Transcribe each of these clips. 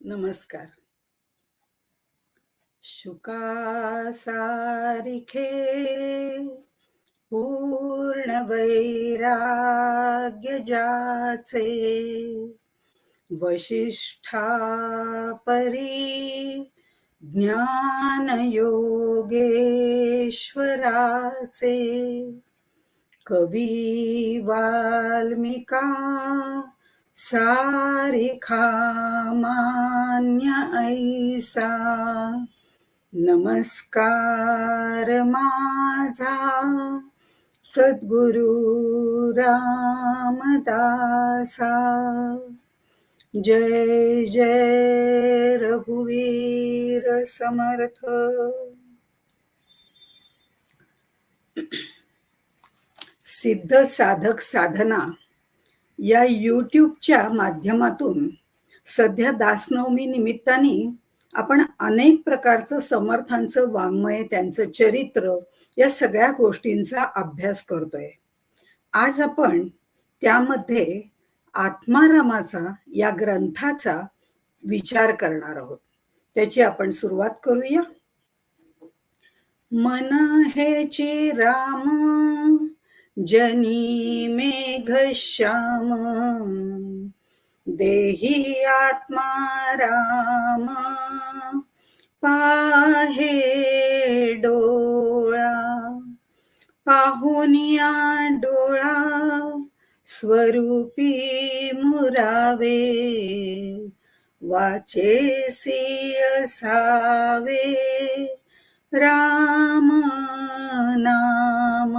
नमस्कार. शुका सारिखे पूर्ण वैराग्य ज्याचे वशिष्ठा परी ज्ञान योगेश्वराचे कवी वाल्मिका सारिखा मान्य ऐसा नमस्कार माझा सद्गुरु रामदासा. जय जय रघुवीर समर्थ. सिद्ध साधक साधना या यूट्यूबच्या माध्यमातून सध्या दासनवमी निमित्ताने आपण अनेक प्रकारचं समर्थांचं वाङ्मय, त्यांचं चरित्र या सगळ्या गोष्टींचा अभ्यास करतोय. आज आपण त्यामध्ये आत्मारामाचा या ग्रंथाचा विचार करणार आहोत. त्याची आपण सुरुवात करूया. मन हेची राम जनी मेघश्याम देही आत्मा राम पाहे डोळा पाहुनिया डोळा स्वरूपी मुरावे वाचेसी असावे राम नाम.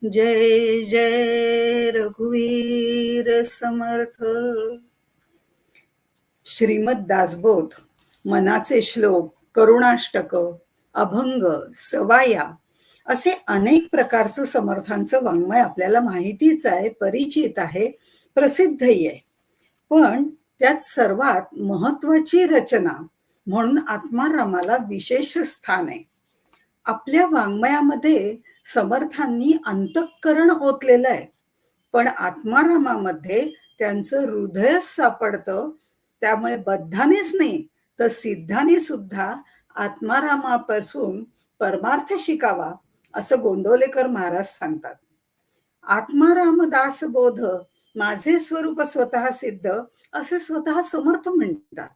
जय जय रघुवीर समर्थ. श्रीमद दासबोध, मनाचे श्लोक, करुणाष्टक, अभंग, सवाया असे अनेक प्रकारचं समर्थांचं वाङ्मय आपल्याला माहितीच आहे, परिचित आहे, प्रसिद्धही आहे. पण त्यात सर्वात महत्वाची रचना म्हणून आत्मारामाला विशेष स्थान आहे. आपल्या वाङ्मयामध्ये समर्थांनी अंतःकरण ओतलेलं आहे, पण आत्मारामामध्ये त्यांचं हृदयच सापडतं. त्यामुळे बद्धानेच नाही तर सिद्धाने सुद्धा आत्मारामापासून परमार्थ शिकावा असं गोंदवलेकर महाराज सांगतात. आत्मारामदास बोध माझे स्वरूप स्वतः सिद्ध असे स्वतः समर्थ म्हणतात.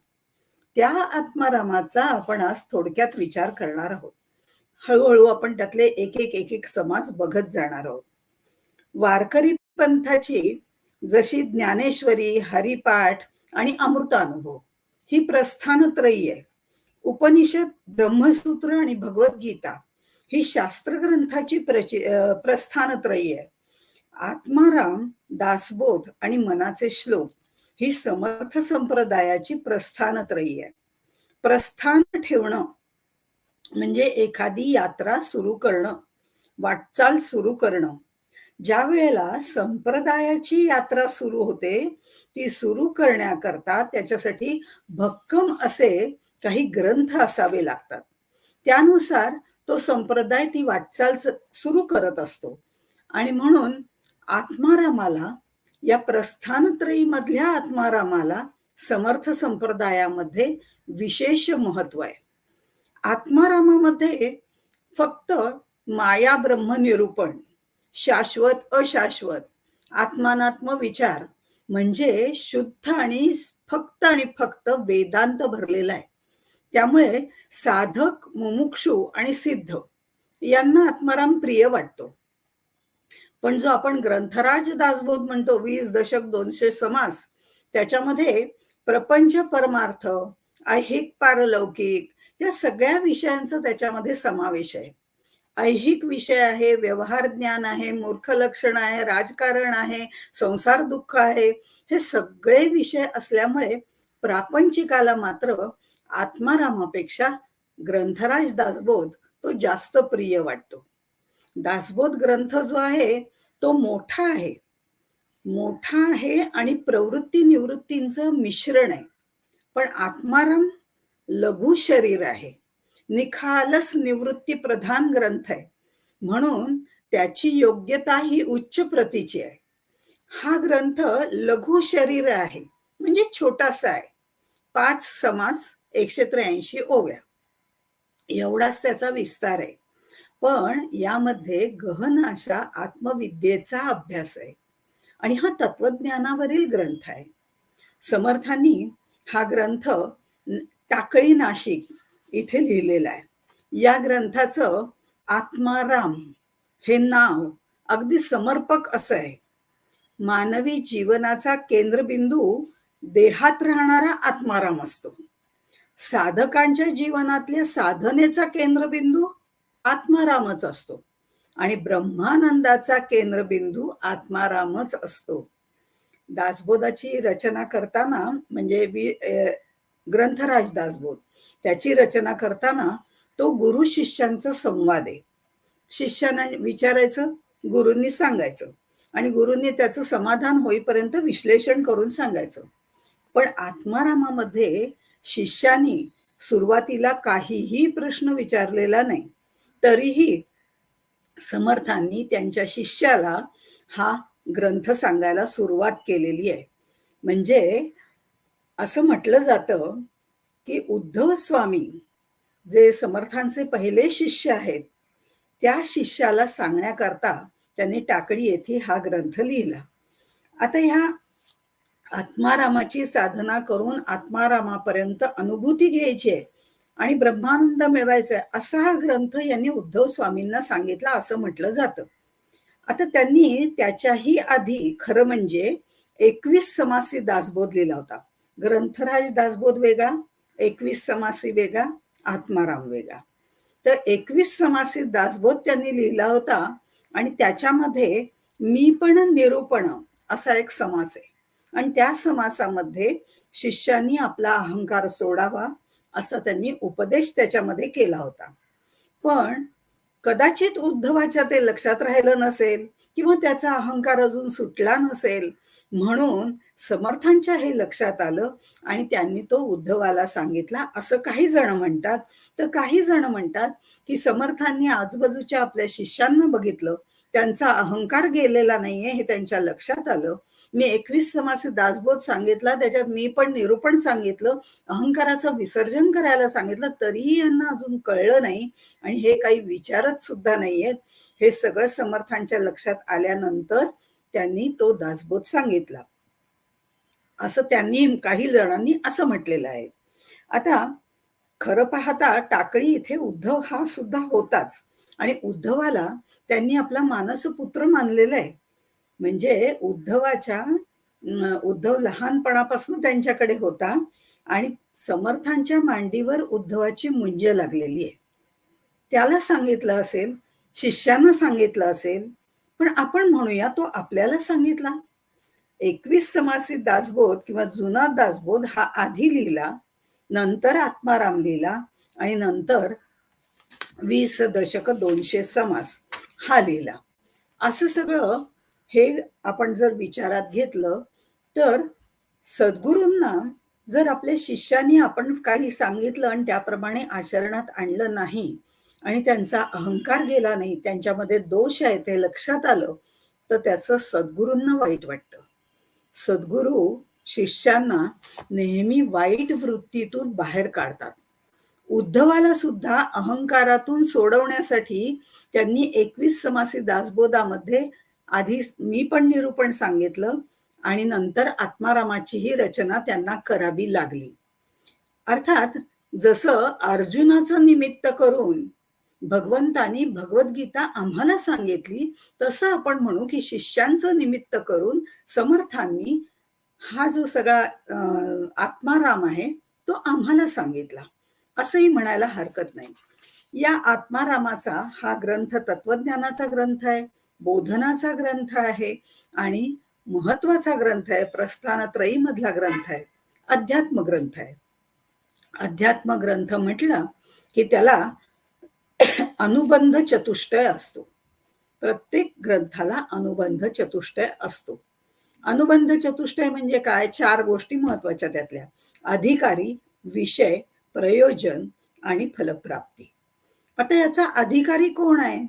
त्या आत्मारामाचा आपण आज थोडक्यात विचार करणार आहोत. हळूहळू आपण त्यातले एक एक समाज बघत जाणार आहोत. वारकरी पंथाची जशी ज्ञानेश्वरी, हरिपाठ आणि अमृतानुभव ही प्रस्थानत्रयी आहे. उपनिषद, ब्रह्मसूत्र आणि भगवद्गीता ही शास्त्रग्रंथाची प्रस्थानत्रयी आहे. आत्माराम, दासबोध आणि मनाचे श्लोक ही समर्थ संप्रदायाची प्रस्थानत्रयी आहे. प्रस्थान ठेवणं म्हणजे एखादी यात्रा सुरू करणं, वाटचाल सुरू करणं. ज्या वेळेला संप्रदायाची यात्रा सुरू होते ती सुरू करण्याकरता त्याच्यासाठी भक्कम असे काही ग्रंथ असावे लागतात. त्यानुसार तो संप्रदाय ती वाटचाल सुरू करत असतो. आणि म्हणून आत्मारामाला, या प्रस्थानत्रयी मधल्या आत्मारामाला समर्थ संप्रदायामध्ये विशेष महत्व आहे. आत्मारामामध्ये फक्त माया ब्रह्म निरूपण, शाश्वत अशाश्वत, आत्मानात्म विचार म्हणजे शुद्ध आणि फक्त वेदांत भरलेला आहे. त्यामुळे साधक, मुमुक्षु आणि सिद्ध यांना आत्माराम प्रिय वाटतो. पण जो आपण ग्रंथराज दासबोध म्हणतो, 20 दशक 200 समास, त्याच्यामध्ये प्रपंच परमार्थ, ऐहिक पारलौकिक या सगळ्या विषयांचा त्याच्यामध्ये समावेश आहे. ऐहिक विषय आहे, व्यवहार ज्ञान आहे, मूर्ख लक्षण आहे, राजकारण आहे, संसार दुःख आहे. हे सगळे विषय असल्यामुळे प्रापंचिकाला मात्र आत्मारामापेक्षा ग्रंथराज दासबोध तो जास्त प्रिय वाटतो. दासबोध ग्रंथ जो आहे तो मोठा आहे आणि प्रवृत्ती निवृत्तींचं मिश्रण आहे. पण आत्माराम लघु शरीर आहे, निखालस निवृत्ती प्रधान ग्रंथ आहे, म्हणून त्याची योग्यता ही उच्च प्रतीची आहे. हा ग्रंथ लघु शरीर आहे म्हणजे छोटासा आहे, 5 समास 183 ओव्या एवढाच त्याचा विस्तार आहे. पण यामध्ये गहन अशा आत्मविद्येचा अभ्यास आहे आणि हा तत्वज्ञानावरील ग्रंथ आहे. समर्थांनी हा ग्रंथ टाकळी नाशिक इथे लिहिलेला आहे. या ग्रंथाचं आत्माराम हे नाव अगदी समर्पक असं आहे. मानवी जीवनाचा केंद्रबिंदू देहात राहणारा आत्माराम असतो. साधकांच्या जीवनातल्या साधनेचा केंद्रबिंदू आत्मारामच असतो आणि ब्रह्मानंदाचा केंद्रबिंदू आत्मारामच असतो. दासबोधाची रचना करताना म्हणजे ग्रंथराज दासबोध त्याची रचना करताना तो गुरु शिष्यांचा संवाद आहे. शिष्यांना विचारायचं, गुरूंनी सांगायचं आणि गुरूंनी त्याचं समाधान होईपर्यंत विश्लेषण करून सांगायचं. पण आत्मारामामध्ये शिष्यांनी सुरुवातीला काहीही प्रश्न विचारलेला नाही, तरीही समर्थांनी त्यांच्या शिष्याला हा ग्रंथ सांगायला सुरुवात केलेली आहे. म्हणजे असं म्हटलं जातं की उद्धव स्वामी जे समर्थांचे पहिले शिष्य आहेत, त्या शिष्याला सांगण्याकरता त्यांनी टाकळी येथे हा ग्रंथ लिहिला. आता ह्या आत्मारामाची साधना करून आत्मारामापर्यंत अनुभूती घ्यायची आहे आणि ब्रह्मानंद मिळवायचा आहे, असा हा ग्रंथ यांनी उद्धव स्वामींना सांगितला असं म्हटलं जातं. आता त्यांनी त्याच्याही आधी खरं म्हणजे 21 समासी दासबोध लिहिला होता. ग्रंथराज दासबोध वेगळा, 21 समासी वेगळा, आत्माराम वेगळा. तर 21 समासी दासबोध त्यांनी लिहिला होता आणि त्याच्यामध्ये मी पण निरूपण असा एक समास आहे आणि त्या समासामध्ये शिष्यांनी आपला अहंकार सोडावा असा त्यांनी उपदेश त्याच्यामध्ये केला होता. पण कदाचित उद्धवाच्या ते लक्षात राहिलं नसेल किंवा त्याचा अहंकार अजून सुटला नसेल, म्हणून समर्थांच्या हे लक्षात आलं आणि त्यांनी तो उद्धवाला सांगितला असं काही जण म्हणतात. तर काही जण म्हणतात की समर्थांनी आजूबाजूच्या आपल्या शिष्यांना बघितलं, त्यांचा अहंकार गेलेला नाहीये हे त्यांच्या लक्षात आलं. मी 21 समासी दासबोध सांगितला, त्याच्यात मी पण निरूपण सांगितलं, अहंकाराचं विसर्जन करायला सांगितलं, तरीही यांना अजून कळलं नाही आणि हे काही विचारत सुद्धा नाहीयेत. हे सगळं समर्थांच्या लक्षात आल्यानंतर त्यांनी तो दासबोध सांगितला असं त्यांनी काही जणांनी असं म्हटलेलं आहे. आता खरं पाहता टाकळी इथे उद्धव हा सुद्धा होताच आणि उद्धवाला त्यांनी आपला मानसपुत्र मानलेला आहे. म्हणजे उद्धव लहानपणापासून त्यांच्याकडे होता आणि समर्थांच्या मांडीवर उद्धवाची मुंज लागलेली आहे. त्याला सांगितलं असेल, शिष्यांना सांगितलं असेल, पण आपण म्हणूया तो आपल्याला सांगितला. 21 समासी दासबोध किंवा जुना दासबोध हा आधी लिहिला, नंतर आत्माराम लिहिला आणि नंतर 20 दशक 200 समास हा लिहिला. असं सगळं हे आपण जर विचारात घेतलं तर सद्गुरूंना जर आपल्या शिष्यांनी आपण काही सांगितलं आणि त्याप्रमाणे आचरणात आणलं नाही आणि त्यांचा अहंकार गेला नाही, त्यांच्यामध्ये दोष आहे ते लक्षात आलं, तर त्याचं सद्गुरूंना वाईट वाटतं. सद्गुरू शिष्यांना नेहमी वाईट वृत्तीतून बाहेर काढतात. उद्धवाला सुद्धा अहंकारातून सोडवण्यासाठी त्यांनी 21 समासी दासबोधामध्ये आधी मी पण निरूपण सांगितलं आणि नंतर आत्मारामाचीही रचना त्यांना करावी लागली. अर्थात जसं अर्जुनाचं निमित्त करून भगवंतानी भगवद्गीता आम्हाला सांगितली, तसं आपण म्हणू की शिष्यांचं निमित्त करून समर्थांनी हा जो सगळा आत्माराम आहे तो आम्हाला सांगितला असंही म्हणायला हरकत नाही. या आत्मारामाचा हा ग्रंथ तत्वज्ञानाचा ग्रंथ आहे, बोधनाचा ग्रंथ आहे आणि महत्वाचा ग्रंथ आहे, प्रस्थानत्रयी मधला ग्रंथ आहे, अध्यात्म ग्रंथ आहे. अध्यात्म ग्रंथ म्हटलं की त्याला अनुबंध चतुष्टय असतो. प्रत्येक ग्रंथाला अनुबंध चतुष्टय असतो. अनुबंध चतुष्टय म्हणजे काय? 4 गोष्टी महत्वाच्या त्यातल्या: अधिकारी, विषय, प्रयोजन आणि फलप्राप्ती. आता याचा अधिकारी कोण आहे?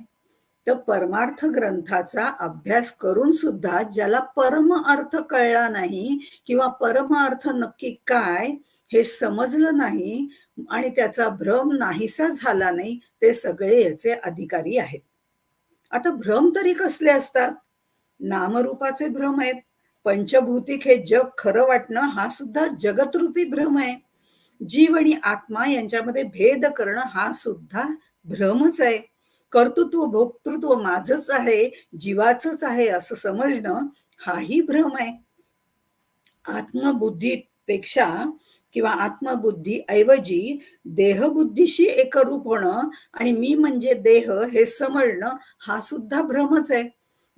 तर परमार्थ ग्रंथाचा अभ्यास करून सुद्धा ज्याला परम अर्थ कळला नाही किंवा परम अर्थ नक्की काय हे समजलं नाही आणि त्याचा भ्रम नाहीसा झाला नाही, ते सगळे याचे अधिकारी आहेत. आता भ्रम तरी कसले असतात? नामरूपाचे भ्रम आहेत. पंचभौतिक हे जग खरं वाटणं हा सुद्धा जगतरूपी भ्रम आहे. जीव आणि आत्मा यांच्यामध्ये भेद करणं हा सुद्धा भ्रमच आहे. कर्तृत्व, भोक्तृत्व माझंच आहे, जीवाचंच आहे असं समजणं हाही भ्रम आहे. आत्मबुद्धीपेक्षा किंवा आत्मबुद्धी ऐवजी देहबुद्धीशी एकरूप होणं आणि मी म्हणजे देह हे समजणं हा सुद्धा भ्रमच आहे.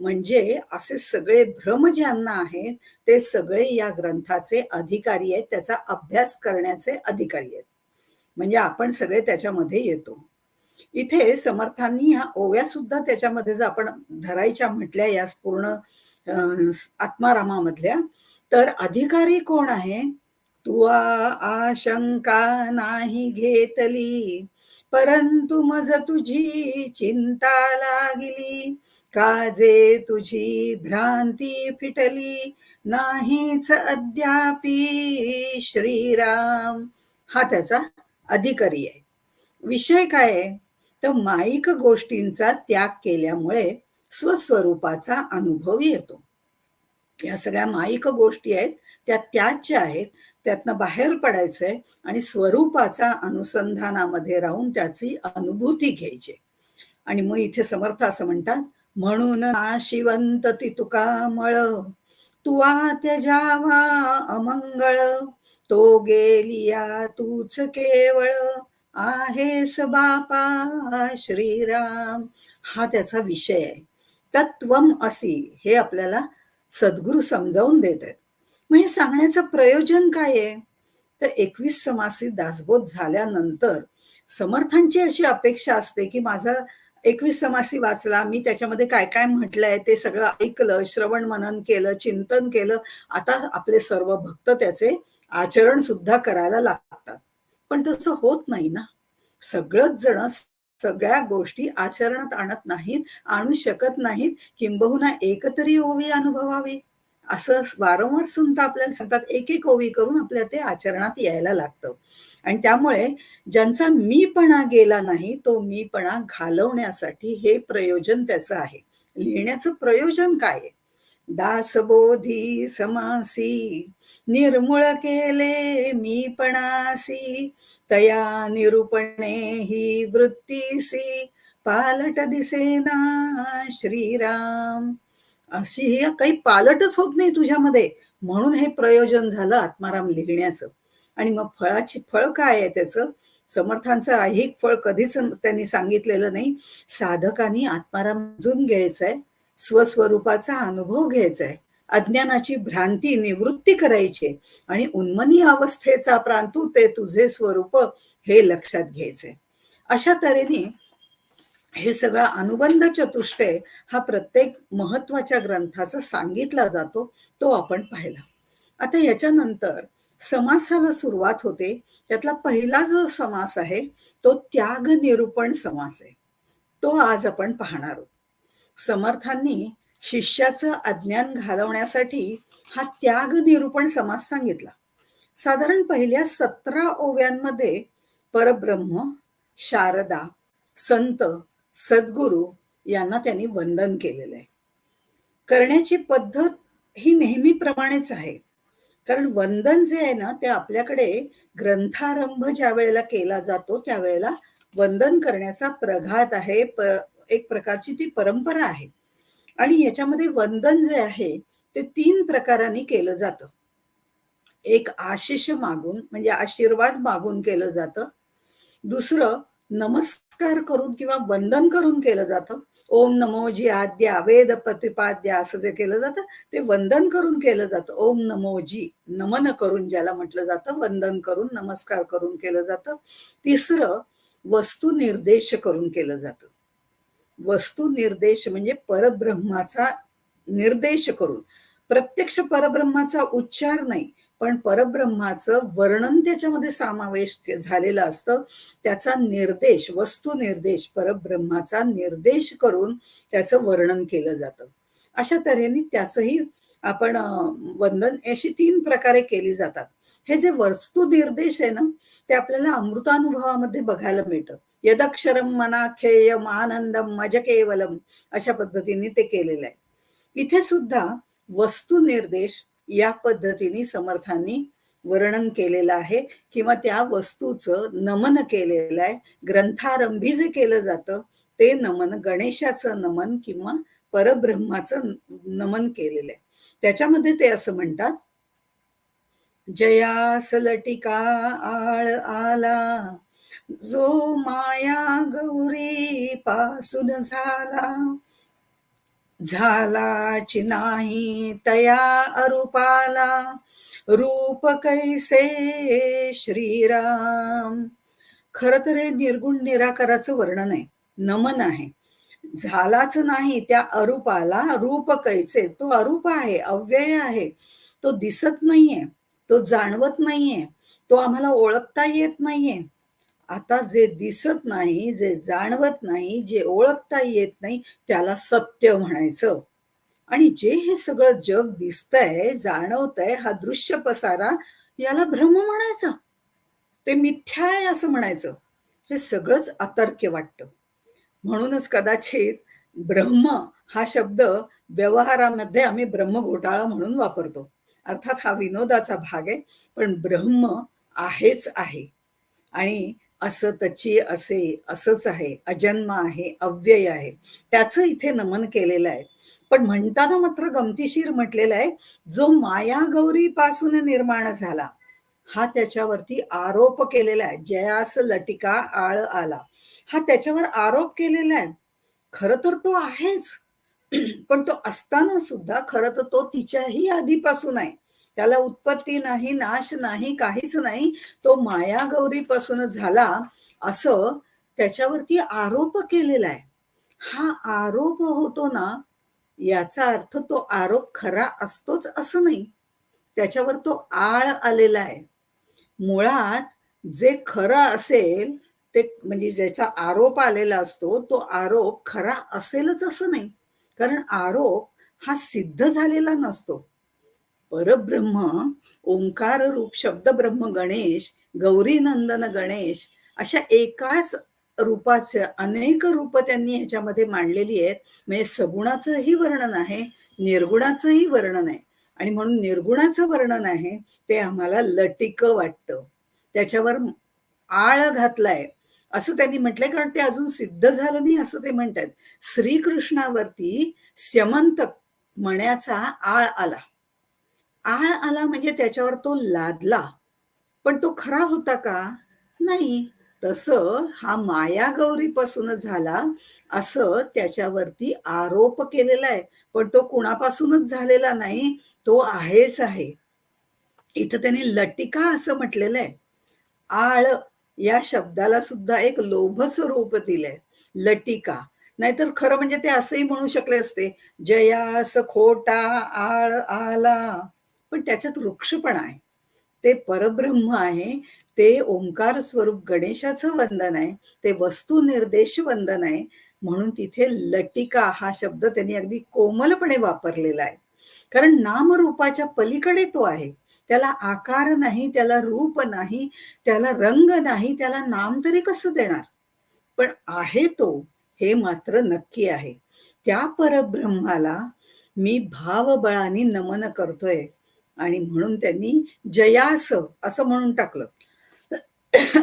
म्हणजे असे सगळे भ्रम ज्यांना आहेत ते सगळे या ग्रंथाचे अधिकारी आहेत, त्याचा अभ्यास करण्याचे अधिकारी आहेत. म्हणजे आपण सगळे त्याच्यामध्ये येतो. इथे समर्थांनी ह्या ओव्या सुद्धा त्याच्यामध्ये जर आपण धरायच्या म्हटल्या या पूर्ण आत्मारामामधल्या, तर अधिकारी कोण आहे? तुआ आशंका नाही घेतली, परंतु मज तुझी चिंता लागली, काजे तुझी भ्रांती फिटली, नाहीच अद्यापी श्रीराम. हा त्याचा अधिकारी आहे. विषय काय आहे? तर माईक गोष्टींचा त्याग केल्यामुळे स्वस्वरूपाचा अनुभव येतो. या सगळ्या माईक गोष्टी आहेत त्या त्याच्या आहेत, त्यातनं बाहेर पडायचंय आणि स्वरूपाच्या अनुसंधानामध्ये राहून त्याची अनुभूती घ्यायची. आणि मग इथे समर्थ असं म्हणतात, म्हणून नाशिवंत ती तुका मळ, तुआ त्यजावा अमंगळ, तो गेलिया तूच केवळ, आहेस बापा श्रीराम. हा त्याचा विषय आहे. तत्वम असी हे आपल्याला सद्गुरू समजावून देत आहेत. मग हे सांगण्याचं प्रयोजन काय आहे? तर 21 समासी दासबोध झाल्यानंतर समर्थांची अशी अपेक्षा असते की माझा 21 समासी वाचला, मी त्याच्यामध्ये काय काय म्हटलंय ते सगळं ऐकलं, श्रवण मनन केलं, चिंतन केलं, आता आपले सर्व भक्त त्याचे आचरण सुद्धा करायला लागतात. पण तसं होत नाही ना. सगळंच जण सगळ्या गोष्टी आचरणात आणत नाहीत, आणू शकत नाहीत. किंबहुना एक तरी ओवी अनुभवावी असं वारंवार संत आपल्याला सांगतात. एक एक ओवी करून आपल्या ते आचरणात यायला लागतं. आणि त्यामुळे ज्यांचा मीपणा गेला नाही तो मीपणा घालवण्यासाठी हे प्रयोजन त्याचं आहे. लिहिण्याचं प्रयोजन काय आहे? दासबोधी समासी निर्मूळ केले मीपणासी, तया निरूपणे ही वृत्तीसी, पालट दिसेना श्रीराम. अशी ही काही पालटच होत नाही तुझ्यामध्ये, म्हणून हे प्रयोजन झालं आत्माराम लिहिण्याचं. आणि मग फळाची फळ काय आहे त्याचं? समर्थांचं ऐहिक फळ कधीच त्यांनी सांगितलेलं नाही. साधकांनी आत्माराम समजून घ्यायचंय, स्वस्वरूपाचा अनुभव घ्यायचा आहे, अज्ञानाची भ्रांती निवृत्ती करायची आणि उन्मनी अवस्थेचा प्रांतू ते तुझे स्वरूप हे लक्षात घ्यायचंय. अशा तऱ्हेने हे सगळं अनुबंध चतुष्टय हा प्रत्येक महत्वाच्या ग्रंथाचा सांगितला जातो, तो आपण पाहिला. आता याच्यानंतर समासाला सुरुवात होते. त्यातला पहिला जो समास आहे तो त्याग निरूपण समास आहे. तो आज आपण पाहणार आहोत. समर्थांनी शिष्याचं अज्ञान घालवण्यासाठी हा त्याग निरूपण समास सांगितला. साधारण पहिल्या 17 ओव्यांमध्ये परब्रह्म, शारदा, संत, सद्गुरू यांना त्यांनी वंदन केलेलं आहे. करण्याची पद्धत ही नेहमीप्रमाणेच आहे. कारण वंदन जे आहे ना ते आपल्याकडे ग्रंथारंभ ज्या वेळेला केला जातो त्यावेळेला वंदन करण्याचा प्रघात आहे, एक प्रकारची ती परंपरा आहे. आणि याच्यामध्ये वंदन जे आहे ते 3 प्रकारांनी केलं जातं. एक आशिष मागून म्हणजे आशीर्वाद मागून केलं जातं. दुसरं नमस्कार करून किंवा वंदन करून केलं जातं. ओम नमो जी आद्या वेद प्रतिपाद्या असं जे केलं जातं ते वंदन करून केलं जातं. ओम नमो जी नमन करून ज्याला म्हटलं जातं, वंदन करून नमस्कार करून केलं जातं. तिसरं वस्तू निर्देश करून केलं जातं. वस्तू निर्देश म्हणजे परब्रह्माचा निर्देश करून, प्रत्यक्ष परब्रह्माचा उच्चार नाही पण परब्रह्माचं वर्णन त्याच्यामध्ये समावेश झालेलं असतं. त्याचा निर्देश, वस्तू निर्देश, परब्रह्माचा निर्देश करून त्याचं वर्णन केलं जातं. अशा तऱ्हेने त्याचंही आपण वंदन अशी 3 प्रकारे केली जातात. हे जे वस्तू निर्देश आहे ना, ते आपल्याला अमृतानुभवामध्ये बघायला मिळतं. यदक्षरम मनाखेयम आनंदम मज केवलम, अशा पद्धतीने ते केलेलं आहे. इथे सुद्धा वस्तू निर्देश या पद्धतीने समर्थांनी वर्णन केलेलं आहे किंवा त्या वस्तूचं नमन केलेलं आहे. ग्रंथारंभी जे केलं जातं ते नमन गणेशाचं नमन किंवा परब्रह्माचं नमन केलेलं आहे. त्याच्यामध्ये ते असं म्हणतात, जयास लटिका आळ आला, जो माया गौरी पासून झाला, झालाची नाही तया अरूपाला, रूप कैसे श्रीराम. खर तर हे निर्गुण निराकाराचं वर्णन आहे, नमन आहे. झालाच नाही त्या अरूपाला, रूप कैसे, तो अरूप आहे, अव्यय आहे, तो दिसत नाहीये, तो जाणवत नाहीये, तो आम्हाला ओळखता येत नाहीये. आता जे दिसत नाही, जे जाणवत नाही, जे ओळखता येत नाही, त्याला सत्य म्हणायचं. आणि जे हे सगळं जग दिसतंय, जाणवतंय, हा दृश्य पसारा, याला भ्रम म्हणायचं, ते मिथ्या आहे असं म्हणायचं. हे सगळंच अतर्क्य वाटतं. म्हणूनच कदाचित ब्रह्म हा शब्द व्यवहारामध्ये आम्ही ब्रह्म घोटाळा म्हणून वापरतो. अर्थात हा विनोदाचा भाग आहे, पण ब्रह्म आहेच आहे. आणि असतची असे, असंच आहे, अजन्म आहे, अव्यय आहे, त्याचं इथे नमन केलेलं आहे. पण म्हणताना मात्र गमतीशीर म्हटलेलं आहे, जो माया गौरी पासून निर्माण झाला, हा त्याच्यावरती आरोप केलेला आहे. जयास लटिका आळ आला, हा त्याच्यावर आरोप केलेला आहे. खरं तर तो आहेच, पण तो असताना सुद्धा खरं तर तो तिच्याही आधीपासून आहे. त्याला उत्पत्ती नाही, नाश नाही, काहीच नाही. तो माया गौरीपासून झाला असं त्याच्यावरती आरोप केलेला आहे. हा आरोप होतो ना, याचा अर्थ तो आरोप खरा असतोच असं नाही. त्याच्यावर तो आळ आलेला आहे. मुळात जे खरं असेल ते म्हणजे ज्याचा आरोप आलेला असतो, तो आरोप खरा असेलच असं नाही. कारण आरोप हा सिद्ध झालेला नसतो. परब्रह्म ओंकार रूप शब्द ब्रह्म गणेश, गौरी नंदन गणेश, अशा एकाच रूपाचे अनेक रूप त्यांनी ह्याच्यामध्ये मांडलेली आहेत. म्हणजे सगुणाचंही वर्णन आहे, निर्गुणाचंही वर्णन आहे. आणि म्हणून निर्गुणाचं वर्णन आहे ते आम्हाला लटिक वाटतं. त्याच्यावर आळ घातलाय असं त्यांनी म्हटलंय, कारण ते अजून सिद्ध झालं नाही असं ते म्हणतात. श्रीकृष्णावरती स्यमंतक मण्याचा आळ आला. आळ आला म्हणजे त्याच्यावर तो लादला, पण तो खरा होता का? नाही. तसं हा माया गौरीपासून झाला असं त्याच्यावरती आरोप केलेला आहे, पण तो कुणापासूनच झालेला नाही, तो आहेच आहे. इथं त्यांनी लटिका असं म्हटलेलं आहे. आळ या शब्दाला सुद्धा एक लोभ स्वरूप दिलंय, लटिका. नाहीतर खरं म्हणजे ते असंही म्हणू शकले असते, जयास खोटा आळ आला. पण त्याच्यात वृक्षपणा आहे, ते परब्रह्म आहे, ते ओंकार स्वरूप गणेशाचं वंदन आहे, ते वस्तू निर्देश वंदन आहे. म्हणून तिथे लटिका हा शब्द त्यांनी अगदी कोमलपणे वापरलेला आहे. कारण नामरूपाच्या पलीकडे तो आहे. त्याला आकार नाही, त्याला रूप नाही, त्याला रंग नाही, त्याला नाम तरी कसं देणार? पण आहे तो, हे मात्र नक्की आहे. त्या परब्रह्माला मी भावबळाने नमन करतोय. आणि म्हणून त्यांनी जयास असं म्हणून टाकलं.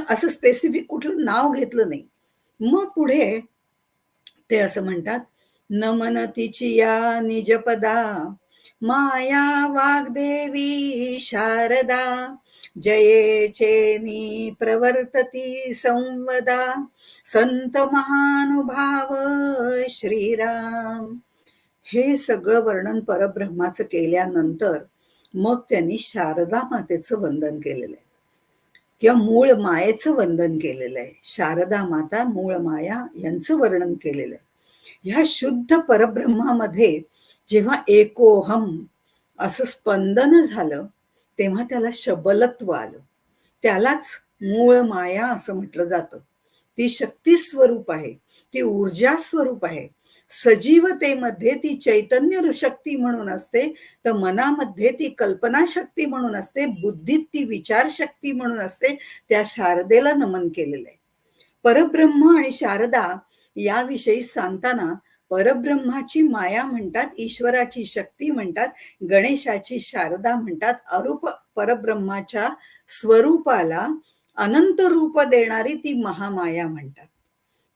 असं स्पेसिफिक कुठलं नाव घेतलं नाही. मग पुढे ते असं म्हणतात, नमन तिची या निजपदा, माया वाग्देवी शारदा, जयेचेनी प्रवर्तती संवदा, संत महानुभाव श्रीराम. हे सगळं वर्णन परब्रह्माचं केल्यानंतर मग त्यांनी शारदा मातेचं वंदन केलेलं आहे किंवा मूळ मायेचं वंदन केलेलं आहे. शारदा माता, मूळ माया यांचं वर्णन केलेलं आहे. ह्या शुद्ध परब्रह्मामध्ये जेव्हा एकोहम असं स्पंदन झालं, तेव्हा त्याला शबलत्व आलं. त्यालाच मूळ माया असं म्हटलं जातं. ती शक्ती स्वरूप आहे, ती ऊर्जा स्वरूप आहे. सजीवतेमध्ये ती चैतन्य शक्ती म्हणून असते, तर मनामध्ये ती कल्पना शक्ती म्हणून असते, बुद्धीत ती विचार शक्ती म्हणून असते. त्या शारदेला नमन केलेलं आहे. परब्रह्म आणि शारदा याविषयी सांगताना परब्रह्माची माया म्हणतात, ईश्वराची शक्ती म्हणतात, गणेशाची शारदा म्हणतात. अरूप परब्रह्माच्या स्वरूपाला अनंत रूप देणारी ती महामाया म्हणतात.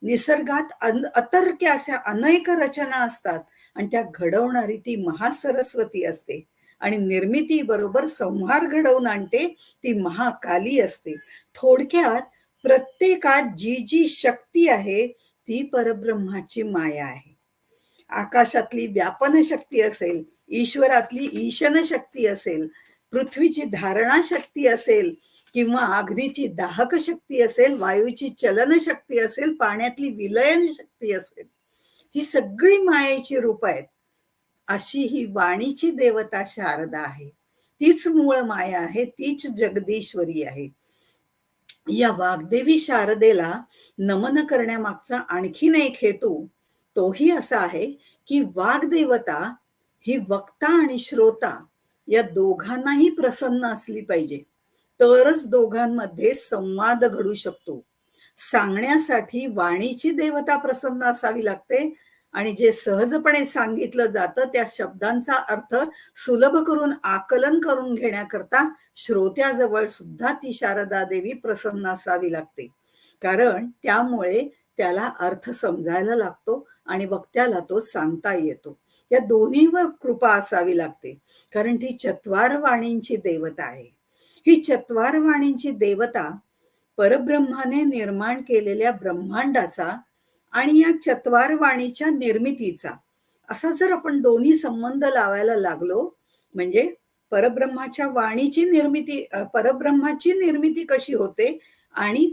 निसर्गात अतर्क्य अशा अनेक रचना असतात आणि त्या घडवणारी ती महासरस्वती असते आणि निर्मिती बरोबर संहार घडवून आणते ती महाकाली असते. थोडक्यात प्रत्येकात जी जी शक्ती आहे ती परब्रह्माची माया आहे. आकाशातली व्यापन शक्ती असेल, ईश्वरातली ईशन शक्ती असेल, पृथ्वीची धारणा शक्ती असेल किंवा अग्नीची दाहक शक्ती असेल, वायूची चलन शक्ती असेल, पाण्यातली विलयन शक्ती असेल, ही सगळी मायेची रूप आहेत. अशी ही वाणीची देवता शारदा आहे. तीच मूळ माया आहे, तीच जगदीश्वरी आहे. या वाग्देवी शारदेला नमन करण्यामागचा आणखीन एक हेतू तोही असा आहे की वाग्देवता ही वक्ता आणि श्रोता या दोघांनाही प्रसन्न असली पाहिजे, तरच दोघांमध्ये संवाद घडू शकतो. सांगण्यासाठी वाणीची देवता प्रसन्न असावी लागते आणि जे सहजपणे सांगितलं जातं त्या शब्दांचा अर्थ सुलभ करून आकलन करून घेण्याकरता श्रोत्याजवळ सुद्धा ती शारदा देवी प्रसन्न असावी लागते, कारण त्यामुळे त्याला अर्थ समजायला लागतो आणि वक्त्याला तो सांगता येतो. या दोन्हीवर कृपा असावी लागते, कारण ती चत्वार वाणींची देवता आहे. ही चत्वार वाणींची देवता परब्रह्माने निर्माण केलेल्या ब्रह्मांडाचा आणि या चत्वार वाणीच्या निर्मितीचा असा जर आपण दोन्ही संबंध लावायला लागलो, म्हणजे परब्रह्माच्या वाणीची निर्मिती, परब्रह्माची निर्मिती कशी होते आणि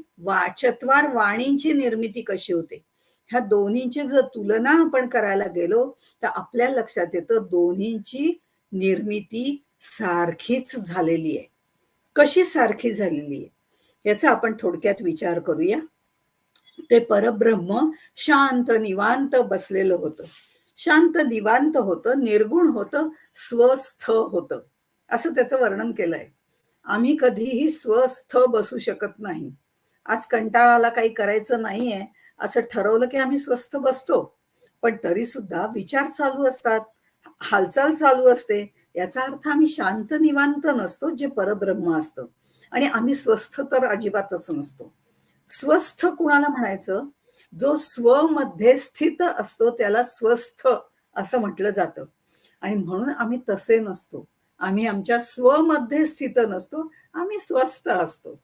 चत्वार वाणींची निर्मिती कशी होते, ह्या दोन्हींची जर तुलना आपण करायला गेलो तर आपल्या लक्षात येतं दोन्हींची निर्मिती सारखीच झालेली आहे. कशी सारखी झालेली आहे याचा आपण थोडक्यात विचार करूया. ते परब्रह्म शांत निवांत बसलेलं होतं. शांत निवांत होतं, निर्गुण होतं, स्वस्थ होतं, असं त्याचं वर्णन केलंय. आम्ही कधीही स्वस्थ बसू शकत नाही. आज कंटाळाला काही करायचं नाहीये असं ठरवलं की आम्ही स्वस्थ बसतो, पण तरी सुद्धा विचार चालू असतात, हालचाल चालू असते. याचा अर्थ आम्ही शांत निवांत नसतो, जे परब्रह्म असतं. आणि आम्ही स्वस्थ तर अजिबातच नसतो. स्वस्थ कुणाला म्हणायचं? जो स्वमध्ये स्थित असतो त्याला स्वस्थ असं म्हटलं जातं. आणि म्हणून आम्ही तसे नसतो. आम्ही आमच्या स्वमध्ये स्थित नसतो, आम्ही स्वस्थ असतो.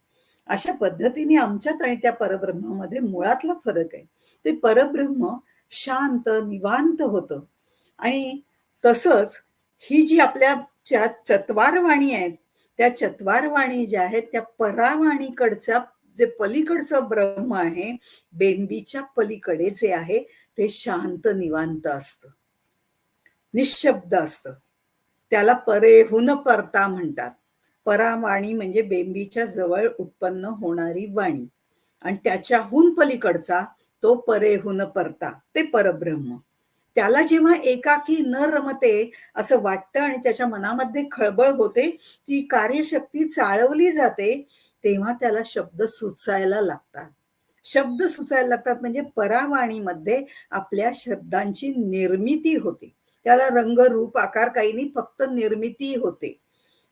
अशा पद्धतीने आमच्यात आणि त्या परब्रह्मामध्ये मुळातला फरक आहे. ते परब्रह्म शांत निवांत होतं. आणि तसंच ही जी आपल्या चत्वार वाणी आहेत, त्या चत्वार वाणी ज्या आहेत त्या परावाणीकडच्या जे पलीकडचं ब्रह्म आहे, बेंबीच्या पलीकडे जे आहे ते शांत निवांत असतं, निशब्द असतं. त्याला परेहून परता म्हणतात. परावाणी म्हणजे बेंबीच्या जवळ उत्पन्न होणारी वाणी आणि त्याच्याहून पलीकडचा तो परेहून परता, ते परब्रह्म. त्याला जेव्हा एकाकी न रमते असं वाटतं आणि त्याच्या मनामध्ये खळबळ होते, ती कार्यशक्ती चाळवली जाते, तेव्हा त्याला शब्द सुचायला लागतात. शब्द सुचायला लागतात म्हणजे परावाणीमध्ये आपल्या शब्दांची निर्मिती होते. त्याला रंग रूप आकार काही नाही, फक्त निर्मिती होते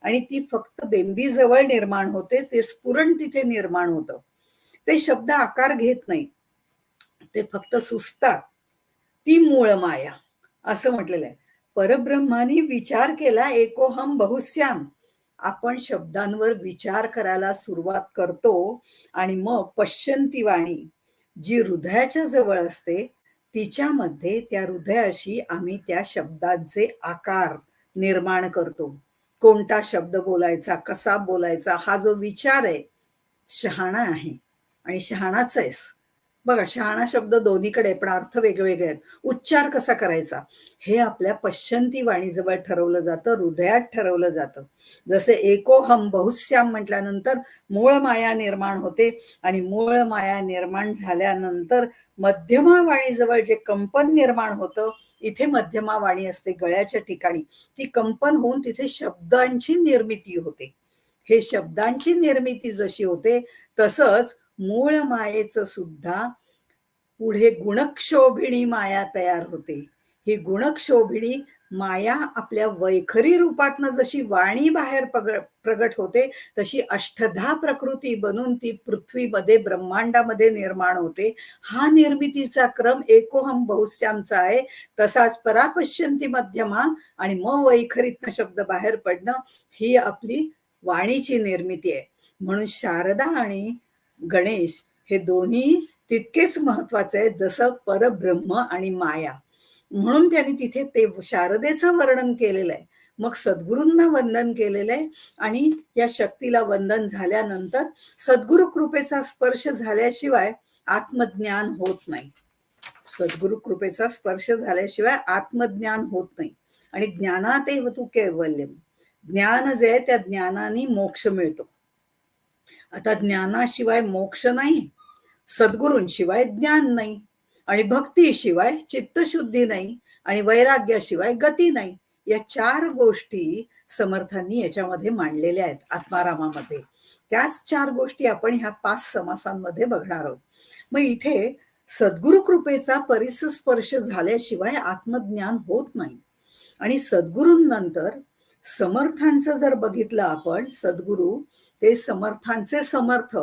आणि ती फक्त बेंबीजवळ निर्माण होते. ते स्फुरण तिथे निर्माण होतं. ते शब्द आकार घेत नाहीत, ते फक्त सुचतात. ती मूळ माया असं म्हटलेलं आहे. परब्रह्माने विचार केला एकोहम बहुश्याम. आपण शब्दांवर विचार करायला सुरुवात करतो आणि मग पश्यंती वाणी जी हृदयाच्या जवळ असते तिच्यामध्ये त्या हृदयाशी आम्ही त्या शब्दांचे आकार निर्माण करतो. कोणता शब्द बोलायचा, कसा बोलायचा, हा जो विचार आहे, शहाणा आहे आणि शहाणाच आहेस बघा, शहाणा शब्द दोन्हीकडे आहे, पण अर्थ वेगवेगळे आहेत. उच्चार कसा करायचा हे आपल्या पश्चंती वाणीजवळ ठरवलं जातं, हृदयात ठरवलं जातं. जसे एकोहम बहुश्याम म्हटल्यानंतर मूळ माया निर्माण होते आणि मूळ माया निर्माण झाल्यानंतर मध्यमा वाणीजवळ जे कंपन निर्माण होतं, इथे मध्यमा वाणी असते गळ्याच्या ठिकाणी, ती कंपन होऊन तिथे शब्दांची निर्मिती होते. हे शब्दांची निर्मिती जशी होते तसंच मूळ मायेचं सुद्धा पुढे गुणक्षोभिणी माया तयार होते. ही गुणक्षोभिणी माया आपल्या वैखरी रूपातनं जशी वाणी बाहेर प्रगट होते तशी अष्टधा प्रकृती बनून ती पृथ्वीमध्ये ब्रह्मांडामध्ये निर्माण होते. हा निर्मितीचा क्रम एकोहम बहुश्यामचा आहे. तसाच परापश्यंती मध्यमा आणि मग वैखरीतनं शब्द बाहेर पडणं ही आपली वाणीची निर्मिती आहे. म्हणून शारदा आणि गणेश हे दोन्ही तितकेच महत्वाचे आहे जसं परब्रह्म आणि माया. म्हणून त्यांनी तिथे ते शारदेचं वर्णन केलेलं आहे. मग सद्गुरूंना वंदन केलेलं आहे आणि या शक्तीला वंदन झाल्यानंतर सद्गुरु कृपेचा स्पर्श झाल्याशिवाय आत्मज्ञान होत नाही. सद्गुरु कृपेचा स्पर्श झाल्याशिवाय आत्मज्ञान होत नाही. आणि ज्ञानातेव तू कैवल्यम, ज्ञान जे आहे त्या ज्ञानाने मोक्ष मिळतो. आता ज्ञानाशिवाय मोक्ष नाही, सद्गुरूंशिवाय ज्ञान नाही, आणि भक्तीशिवाय चित्तशुद्धी नाही, आणि वैराग्याशिवाय गती नाही. या 4 गोष्टी समर्थांनी याच्यामध्ये मांडलेल्या आहेत आत्मारामामध्ये. त्याच 4 गोष्टी आपण ह्या 5 समासांमध्ये बघणार आहोत. मग इथे सद्गुरु कृपेचा परिस्पर्श झाल्याशिवाय आत्मज्ञान होत नाही. आणि सद्गुरूंनंतर समर्थांचं जर बघितलं आपण, सद्गुरू ते समर्थांचे समर्थ,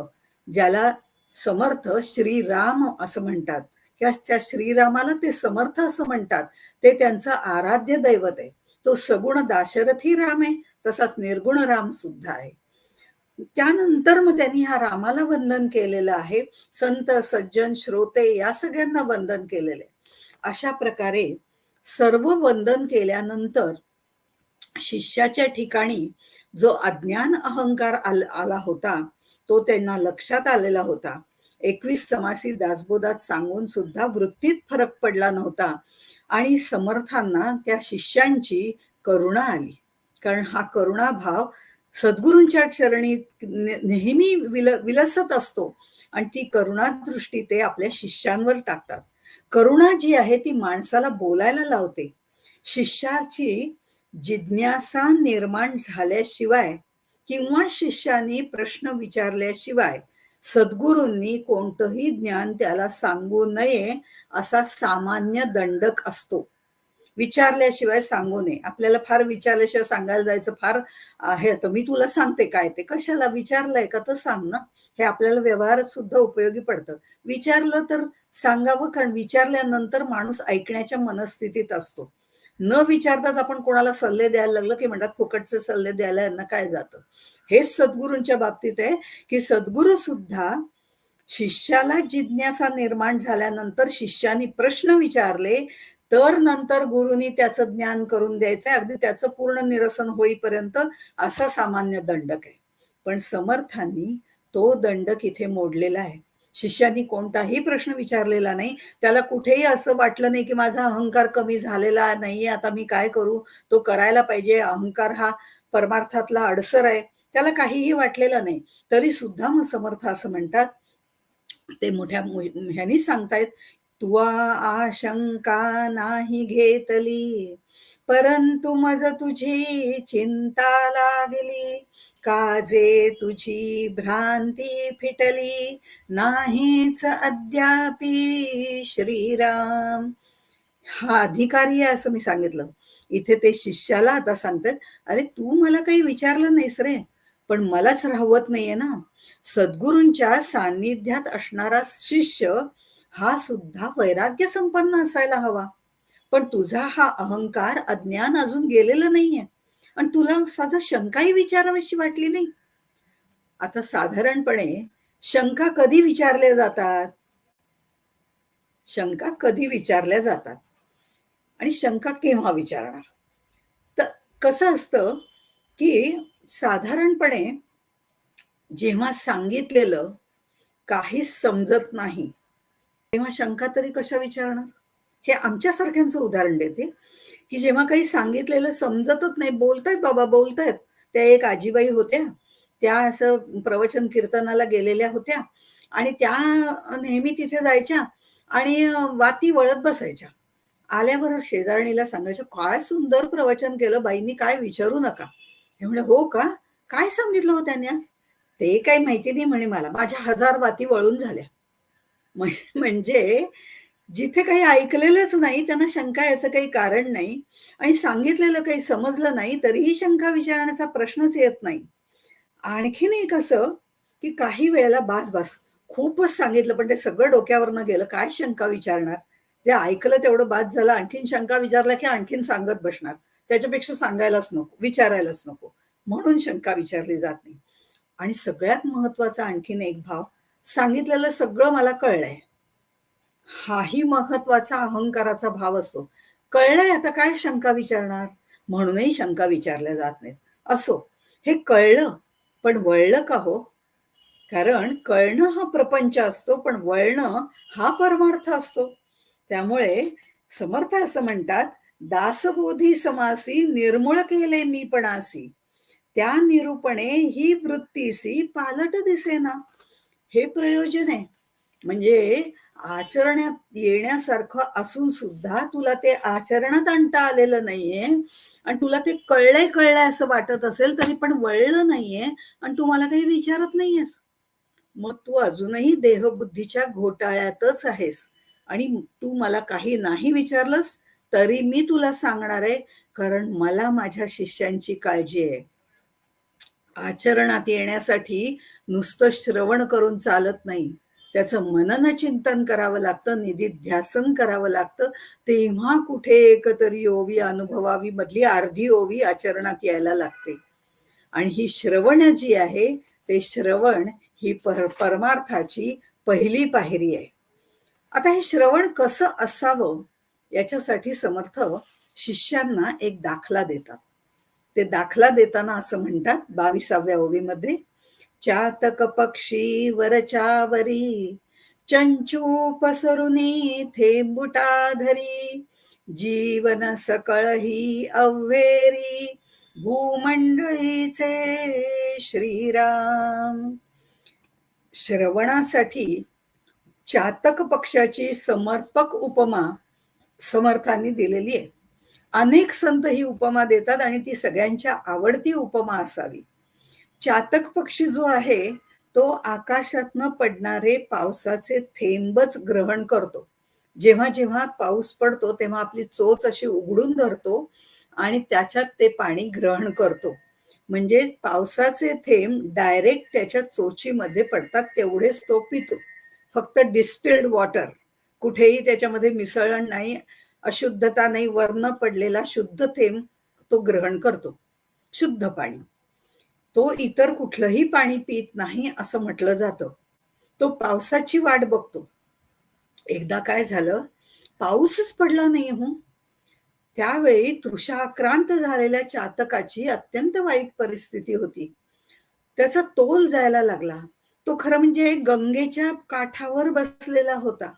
ज्याला समर्थ श्रीराम असं म्हणतात, किंवा त्या श्रीरामाला ते समर्थ असं म्हणतात. ते त्यांचं आराध्य दैवत आहे. तो सगुण दाशरथी राम आहे, तसाच निर्गुण राम सुद्धा आहे. त्यानंतर मग त्यांनी ह्या रामाला वंदन केलेलं आहे. संत सज्जन श्रोते या सगळ्यांना वंदन केलेलं आहे. अशा प्रकारे सर्व वंदन केल्यानंतर शिष्याच्या ठिकाणी जो अज्ञान अहंकार आला होता तो त्यांना लक्षात आलेला होता. 21 समासी दासबोधात सांगून सुद्धा वृत्तीत फरक पडला नव्हता. आणि समर्थांना त्या शिष्यांची करुणा आली, कारण हा करुणा भाव सद्गुरूंच्या चरणी नेहमी विलसत असतो. आणि ती करुणा दृष्टी ते आपल्या शिष्यांवर टाकतात. करुणा जी आहे ती माणसाला बोलायला लावते. शिष्याची जिज्ञासा निर्माण झाल्याशिवाय किंवा शिष्याने प्रश्न विचारल्याशिवाय सद्गुरूंनी कोणतंही ज्ञान त्याला सांगू नये असा सामान्य दंडक असतो. विचारल्याशिवाय सांगू नये. आपल्याला फार विचारल्याशिवाय सांगायला जायचं फार आहे, तर मी तुला सांगते काय ते, कशाला विचारलंय का तर सांग ना. हे आपल्याला व्यवहारात सुद्धा उपयोगी पडतं. विचारलं तर सांगावं, कारण विचारल्यानंतर माणूस ऐकण्याच्या मनस्थितीत असतो. न विचारताच आपण कोणाला सल्ले द्यायला लागलं की म्हणतात फुकटचे सल्ले द्यायला यांना काय जातं. हेच सद्गुरूंच्या बाबतीत आहे की सद्गुरू सुद्धा शिष्याला जिज्ञासा निर्माण झाल्यानंतर शिष्याने प्रश्न विचारले तर नंतर गुरुनी त्याचं ज्ञान करून द्यायचंय, अगदी त्याचं पूर्ण निरसन होईपर्यंत, असा सामान्य दंडक आहे. पण समर्थांनी तो दंडक इथे मोडलेला आहे. शिष्यांनी कोणताही प्रश्न विचारलेला नाही. त्याला कुठेही असं वाटलं नाही की माझा अहंकार कमी झालेला नाहीये, आता मी काय करू, तो करायला पाहिजे, अहंकार हा परमार्थातला अडसर आहे, त्याला काहीही वाटलेलं नाही. तरी सुद्धा मग समर्थ असं म्हणतात, ते मोठ्या ह्यानी सांगतायत, तुवा आशंका नाही घेतली, परंतु मज तुझी चिंता लागली, काजे तुझी भ्रांती फिटली, नाहीच अद्यापि श्रीराम. हा अधिकारी आहे असं मी सांगितलं. इथे ते शिष्याला आता सांगतात, अरे तू मला काही विचारलं नाहीस रे, पण मलाच राहवत नाहीये ना. सद्गुरूंच्या सान्निध्यात असणारा शिष्य हा सुद्धा वैराग्य संपन्न असायला हवा. पण तुझा हा अहंकार अज्ञान अजून गेलेलं नाहीये, आणि तुला साधं शंकाही विचारावीशी वाटली नाही. आता साधारणपणे शंका कधी विचारल्या जातात? शंका कधी विचारल्या जातात आणि शंका केव्हा विचारणार? तर कसं असतं की साधारणपणे जेव्हा सांगितलेलं काहीच समजत नाही तेव्हा शंका तरी कशा विचारणार? हे आमच्यासारख्यांचं उदाहरण देते, की जेव्हा काही सांगितलेलं समजतच नाही, बोलतायत बाबा बोलतायत. त्या एक आजीबाई होत्या. त्या असं प्रवचन कीर्तनाला गेलेल्या होत्या आणि त्या नेहमी तिथे जायच्या आणि वाती वळत बसायच्या. आल्यावर शेजारणीला सांगायच्या, "काय सुंदर प्रवचन केलं बाईंनी, काय विचारू नका." हे म्हणे, "हो का? काय सांगितलं हो त्यांनी आज?" "ते काही माहिती नाही," म्हणे मला. "माझ्या 1000 वाती वळून झाल्या." म्हणजे जिथे काही ऐकलेलंच नाही, त्यांना शंका याचं काही कारण नाही आणि सांगितलेलं काही समजलं नाही, तरीही शंका विचारण्याचा प्रश्नच येत नाही. आणखीन एक असं, की काही वेळेला बास, बास खूपच सांगितलं, पण ते सगळं डोक्यावरनं गेलं. काय शंका विचारणार? जे ऐकलं तेवढं बास झालं. आणखीन शंका विचारल्या, की आणखीन सांगत बसणार. त्याच्यापेक्षा सांगायलाच नको, विचारायलाच नको. म्हणून शंका विचारली जात नाही. आणि सगळ्यात महत्वाचा आणखीन एक भाव, सांगितलेलं सगळं मला कळलंय. हाही महत्वाचा अहंकाराचा भाव असतो. कळलंय आता काय शंका विचारणार? म्हणूनही शंका विचारल्या जात नाहीत. असो, हे कळलं, पण वळलं का हो? कारण कळणं हा प्रपंच असतो, पण वळणं हा परमार्थ असतो. त्यामुळे समर्थ असं म्हणतात, दासबोधी समासी निर्मूळ केले मीपणासी. त्या निरूपणे ही वृत्तीसी पालट दिसेना. हे प्रयोजन आहे. म्हणजे आचरण्यात येण्यासारखं असून सुद्धा तुला ते आचरणात आणता आलेलं नाहीये आणि तुला ते कळलंय कळलंय असं वाटत असेल तरी पण वळलं नाहीये आणि तू मला काही विचारत नाहीयेस. मग तू अजूनही देहबुद्धीच्या घोटाळ्यातच आहेस आणि तू मला काही नाही विचारलंस तरी मी तुला सांगणार आहे, कारण मला माझ्या शिष्यांची काळजी आहे. आचरणात येण्यासाठी नुसतं श्रवण करून चालत नाही. त्याचं मनन चिंतन करावं लागतं, निधिध्यासन करावं लागतं. तेव्हा कुठे एकतरी ओवी अनुभवावी मधली अर्धी ओवी आचरणात यायला लागते. आणि ही श्रवण जी आहे, ते श्रवण ही परमार्थाची पहिली पायरी आहे. आता हे श्रवण कसं असावं याच्यासाठी समर्थ शिष्यांना एक दाखला देतात. ते दाखला देताना असं म्हणतात 22व्या ओवीमध्ये, चातक पक्षी वरच्यावरी चंचू पसरुनी थेंबुटा धरी जीवन सकळ ही अव्हेरी भूमंडळीचे श्रीराम. श्रवणासाठी चातक पक्षाची समर्पक उपमा समर्थांनी दिलेली आहे. अनेक संत ही उपमा देतात आणि ती सगळ्यांच्या आवडती उपमा असावी. चातक पक्षी जो आहे तो आकाशातनं पडणारे पावसाचे थेंबच ग्रहण करतो. जेव्हा जेव्हा पाऊस पडतो तेव्हा आपली चोच अशी उघडून धरतो आणि त्याच्यात ते पाणी ग्रहण करतो. म्हणजे पावसाचे थेंब डायरेक्ट त्याच्या चोचीमध्ये पडतात, तेवढेच तो पितो. फक्त डिस्टिल्ड वॉटर, कुठेही त्याच्यामध्ये मिसळण नाही, अशुद्धता नाही, वरनं पडलेला शुद्ध थेंब तो ग्रहण करतो, शुद्ध पाणी. तो इतर कुठलंही पाणी पित नाही असं म्हटलं जातं. तो पावसाची वाट बघतो. एकदा काय झालं, पाऊसच पडला नाही हो. त्यावेळी तृषाक्रांत झालेल्या चातकाची अत्यंत वाईट परिस्थिती होती. त्याचा तोल जायला लागला. तो खरं म्हणजे गंगेच्या काठावर बसलेला होता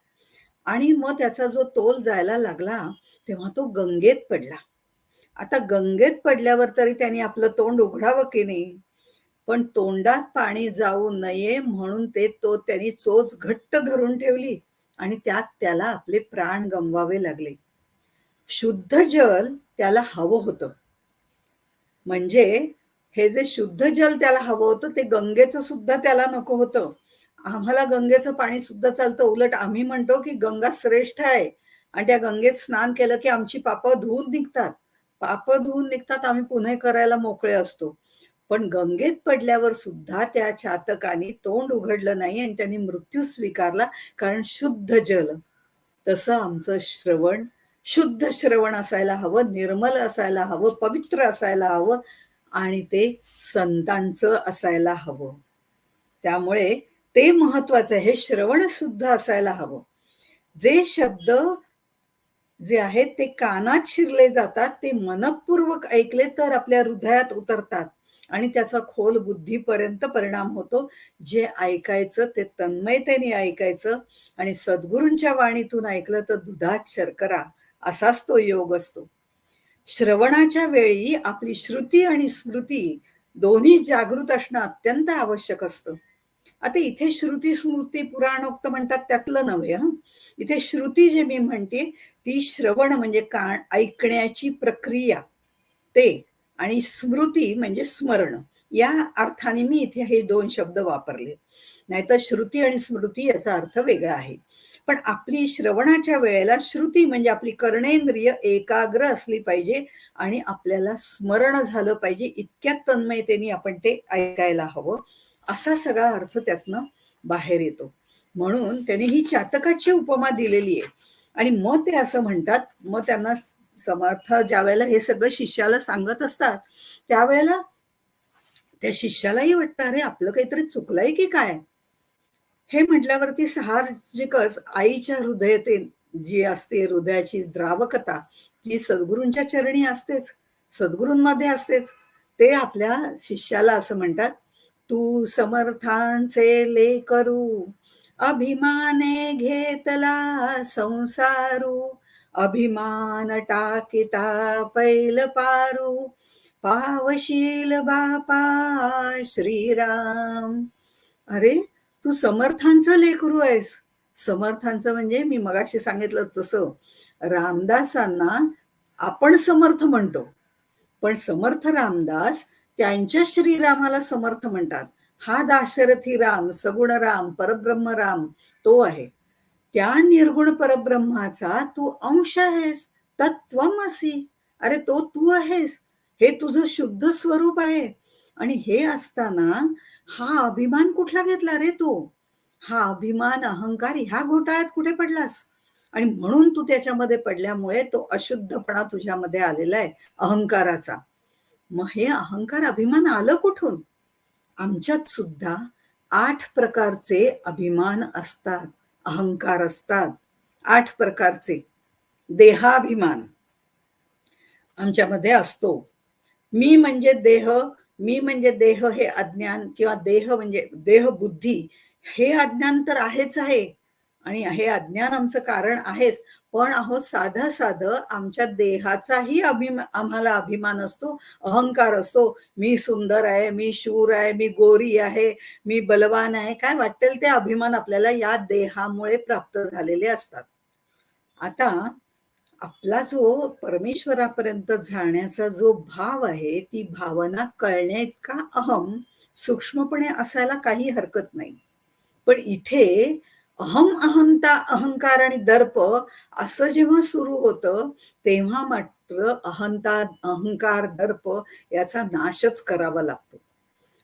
आणि मग त्याचा जो तोल जायला लागला तेव्हा तो गंगेत पडला. आता गंगेत पडल्यावर तरी त्याने आपलं तोंड उघडावं की नाही, पण तोंडात पाणी जाऊ नये म्हणून त्यांनी चोच घट्ट धरून ठेवली आणि त्यात त्याला आपले प्राण गमवावे लागले. शुद्ध जल त्याला हवं होतं. म्हणजे हे जे शुद्ध जल त्याला हवं होतं ते गंगेचं सुद्धा त्याला नको होतं. आम्हाला गंगेचं पाणी सुद्धा चालतं. उलट आम्ही म्हणतो की गंगा श्रेष्ठ आहे आणि त्या गंगेत स्नान केलं की आमची पापं धुवून निघतात. पापं धुवून निघतात, आम्ही पुन्हा करायला मोकळे असतो. पण गंगेत पडल्यावर सुद्धा त्या चातकाने तोंड उघडलं नाही आणि त्यांनी मृत्यू स्वीकारला, कारण शुद्ध जल. तसं आमचं श्रवण शुद्ध श्रवण असायला हवं, निर्मल असायला हवं, पवित्र असायला हवं आणि ते संतांचं असायला हवं. त्यामुळे ते महत्वाचं आहे. हे श्रवण शुद्ध असायला हवं. जे शब्द जे आहेत ते कानात शिरले जातात, ते मनपूर्वक ऐकले तर आपल्या हृदयात उतरतात आणि त्याचा खोल बुद्धीपर्यंत परिणाम होतो. जे ऐकायचं ते तन्मयतेने ऐकायचं आणि सद्गुरूंच्या वाणीतून ऐकलं तर दुधात शर्करा असाच तो योग असतो. श्रवणाच्या वेळी आपली श्रुती आणि स्मृती दोन्ही जागृत असणं अत्यंत आवश्यक असतं. आता इथे श्रुती स्मृती पुराणोक्त म्हणतात त्यातलं नव्हे हं. इथे श्रुती जे मी म्हणते ती श्रवण म्हणजे कान ऐकण्याची प्रक्रिया ते आणि स्मृती म्हणजे स्मरण या अर्थाने मी इथे हे दोन शब्द वापरले. नाहीतर श्रुती आणि स्मृती याचा अर्थ वेगळा आहे. पण आपली श्रवणाच्या वेळेला श्रुती म्हणजे आपली कर्णेंद्रिय एकाग्र असली पाहिजे आणि आपल्याला स्मरण झालं पाहिजे इतक्या तन्मयतेने आपण ते ऐकायला हवं. असा सगळा अर्थ त्यातनं बाहेर येतो. म्हणून त्यांनी ही चातकाची उपमा दिलेली आहे. आणि मग ते असं म्हणतात, मग त्यांना समर्थ ज्या वेळेला हे सगळं शिष्याला सांगत असतात त्यावेळेला त्या शिष्यालाही वाटतं अरे आपलं काहीतरी चुकलंय की काय. हे म्हटल्यावरती साहजिकच आईच्या हृदयाते जी असते हृदयाची द्रावकता ती सद्गुरूंच्या चरणी असतेच, सद्गुरूंमध्ये असतेच. ते आपल्या शिष्याला असं म्हणतात, तू समर्थांचे लेकरू अभिमाने घेतला संसारू, अभिमान टाकिता पैल पारू, पावशील बापा श्रीराम. अरे तू समर्थांचं लेकरू आहेस. समर्थांचं म्हणजे मी मगाशी सांगितलं तसं रामदासांना आपण समर्थ म्हणतो, पण समर्थ रामदास त्यांच्या श्रीरामाला समर्थ म्हणतात. हा दाशरथी राम, सगुण राम, परब्रह्म राम तो आहे. त्या निर्गुण परब्रह्माचा तू अंश आहेस, तत्वमसी. अरे तो तू आहेस, हे तुझं शुद्ध स्वरूप आहे. आणि हे असताना हा अभिमान कुठला घेतला रे तू? हा अभिमान अहंकार ह्या घोटाळ्यात कुठे पडलास? आणि म्हणून तू त्याच्यामध्ये पडल्यामुळे तो अशुद्धपणा तुझ्यामध्ये आलेला आहे अहंकाराचा. मग हे अहंकार अभिमान आलं कुठून? आमच्यात सुद्धा 8 प्रकारचे अभिमान असतात, अहंकार असतात. 8 प्रकारचे. देहाभिमान आमच्यामध्ये असतो. मी म्हणजे देह, मी म्हणजे देह हे अज्ञान किंवा देह म्हणजे देह बुद्धी हे अज्ञान तर आहेच आहे आणि हे अज्ञान आमचं कारण आहेच. पण अहो साधं साधं आमच्या देहाचाही आम्हाला अभिमान असतो, अहंकार असतो. मी सुंदर आहे, मी शूर आहे, मी गोरी आहे, मी बलवान आहे, काय वाटेल ते अभिमान आपल्याला या देहामुळे प्राप्त झालेले असतात. आता आपला जो परमेश्वरापर्यंत जाण्याचा जो भाव आहे ती भावना कळण्याइतका अहम सूक्ष्मपणे असायला काही हरकत नाही. पण इथे अहम अहंता अहंकार आणि दर्प असं जेव्हा सुरू होतं तेव्हा मात्र अहंता अहंकार दर्प याचा नाशच करावा लागतो.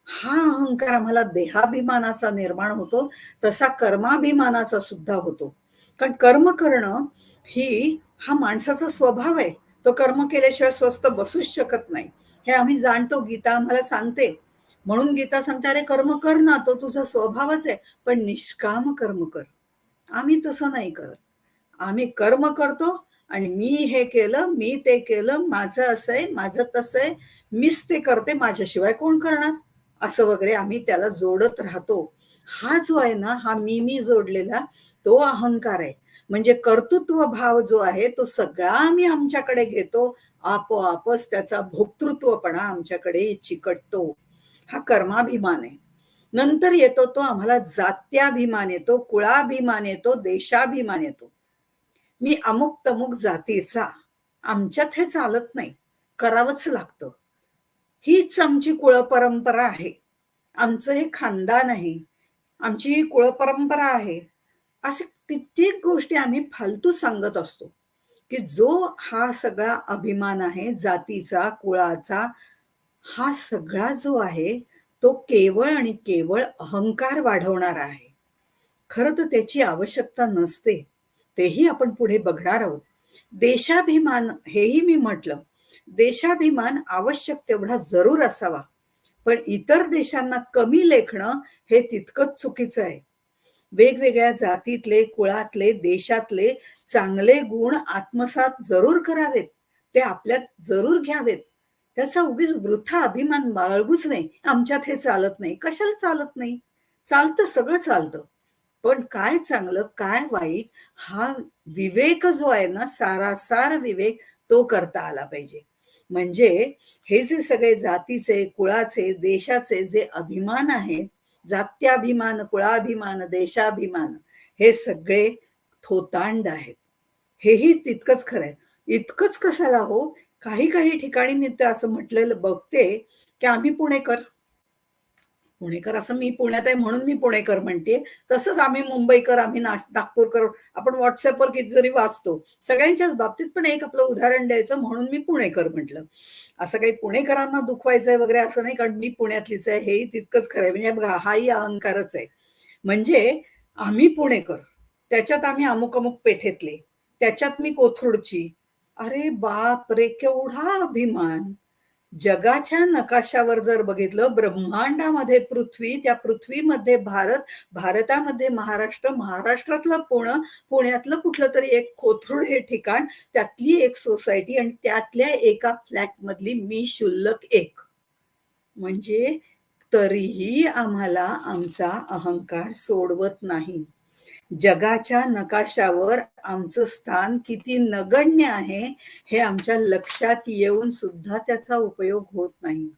हा अहंकार आम्हाला देहाभिमानाचा निर्माण होतो, तसा कर्माभिमानाचा सुद्धा होतो. कारण कर्म करणं ही हा माणसाचा स्वभाव आहे. तो कर्म केल्याशिवाय स्वस्थ बसूच शकत नाही. हे आम्ही जाणतो, गीता आम्हाला सांगते. म्हणून गीता सांगते अरे कर्म कर ना, तो तुझा स्वभावच आहे, पण निष्काम कर्म कर. आम्ही तसं नाही करत. आम्ही कर्म करतो आणि मी हे केलं, मी ते केलं, माझं असं आहे, माझं तसं आहे, मीच ते करते, माझ्याशिवाय कोण करणार? असं वगैरे आम्ही त्याला जोडत राहतो. हा जो आहे ना, हा मी जोडलेला तो अहंकार आहे. म्हणजे कर्तृत्व भाव जो आहे तो सगळा आम्ही आमच्याकडे घेतो. आपोआपच त्याचा भोक्तृत्वपणा आमच्याकडे चिकटतो. हा कर्माभिमान आहे. नंतर येतो तो आम्हाला जात्याभिमान येतो, कुळाभिमान येतो, देशाभिमान येतो. मी अमुक तमुक जातीचा. आमच्यात हे चालत नाही, करावंच लागतं. हीच आमची कुळपरंपरा आहे. आमचं हे खानदान आहे. आमची ही कुळपरंपरा आहे. असे कित्येक गोष्टी आम्ही फालतू सांगत असतो, की जो हा सगळा अभिमान आहे जातीचा, कुळाचा, हा सगळा जो आहे तो केवळ आणि केवळ अहंकार वाढवणारा आहे. खरं तर त्याची आवश्यकता नसते. तेही आपण पुढे बघणार आहोत. देशाभिमान हेही मी म्हटलं. देशाभिमान आवश्यक तेवढा जरूर असावा. पण इतर देशांना कमी लेखणं हे तितकंच चुकीचं आहे. वेगवेगळ्या जातीतले, कुळातले, देशातले चांगले गुण आत्मसात जरूर करावेत. ते आपल्यात जरूर घ्यावेत. त्याचा उगीच वृथा अभिमान बाळगूच नाही. आमच्यात हे चालत नाही. कशाला चालत नाही? चालतं, सगळं चालतं. पण काय चांगलं, काय वाईट हा विवेक जो आहे ना, सारासार विवेक तो करता आला पाहिजे. म्हणजे हे जे सगळे जातीचे, कुळाचे, देशाचे जे अभिमान आहेत, जात्याभिमान, कुळाभिमान, देशाभिमान, हे सगळे थोतांड आहेत. हेही तितकंच खरं आहे. इतकंच कशाला हो, काही काही ठिकाणी मी ते असं म्हटलेलं बघते, की आम्ही पुणेकर. पुणेकर असं मी पुण्यात आहे म्हणून मी पुणेकर म्हणते. तसंच आम्ही मुंबईकर, आम्ही नागपूरकर, आपण व्हॉट्सअपवर कितीतरी वाचतो. सगळ्यांच्याच बाबतीत पण एक आपलं उदाहरण द्यायचं म्हणून मी पुणेकर म्हटलं. असं काही पुणेकरांना दुखवायचंय वगैरे असं नाही, कारण मी पुण्यातलीच आहे हेही तितकंच खरं आहे. म्हणजे बघा हाही अहंकारच आहे. म्हणजे आम्ही पुणेकर, त्याच्यात आम्ही अमुक-अमुक पेठेतले, त्याच्यात मी कोथरूडची. अरे बापरे! केवढा अभिमान! जगाच्या नकाशावर जर बघितलं, ब्रह्मांडामध्ये पृथ्वी, त्या पृथ्वीमध्ये भारत, भारतामध्ये महाराष्ट्र, महाराष्ट्रातलं पुणं, पुण्यातलं कुठलं तरी एक कोथरूड हे ठिकाण, त्यातली एक सोसायटी आणि त्यातल्या एका फ्लॅटमधली मी क्षुल्लक एक. म्हणजे तरीही आम्हाला आमचा अहंकार सोडवत नाही. जगाच्या नकाशावर आमचं स्थान किती नगण्य आहे हे आमच्या लक्षात येऊन सुद्धा त्याचा उपयोग होत नाही.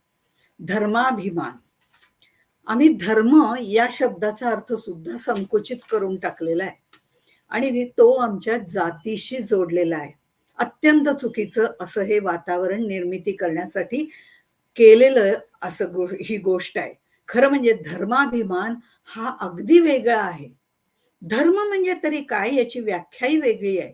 धर्माभिमान. आम्ही धर्म या शब्दाचा अर्थ सुद्धा संकुचित करून टाकलेला आहे आणि तो आमच्या जातीशी जोडलेला आहे. अत्यंत चुकीचं असं हे वातावरण निर्मिती करण्यासाठी केलेलं असं ही गोष्ट आहे. खरं म्हणजे धर्माभिमान हा अगदी वेगळा आहे. धर्म म्हणजे तरी काय याची व्याख्याही वेगळी आहे.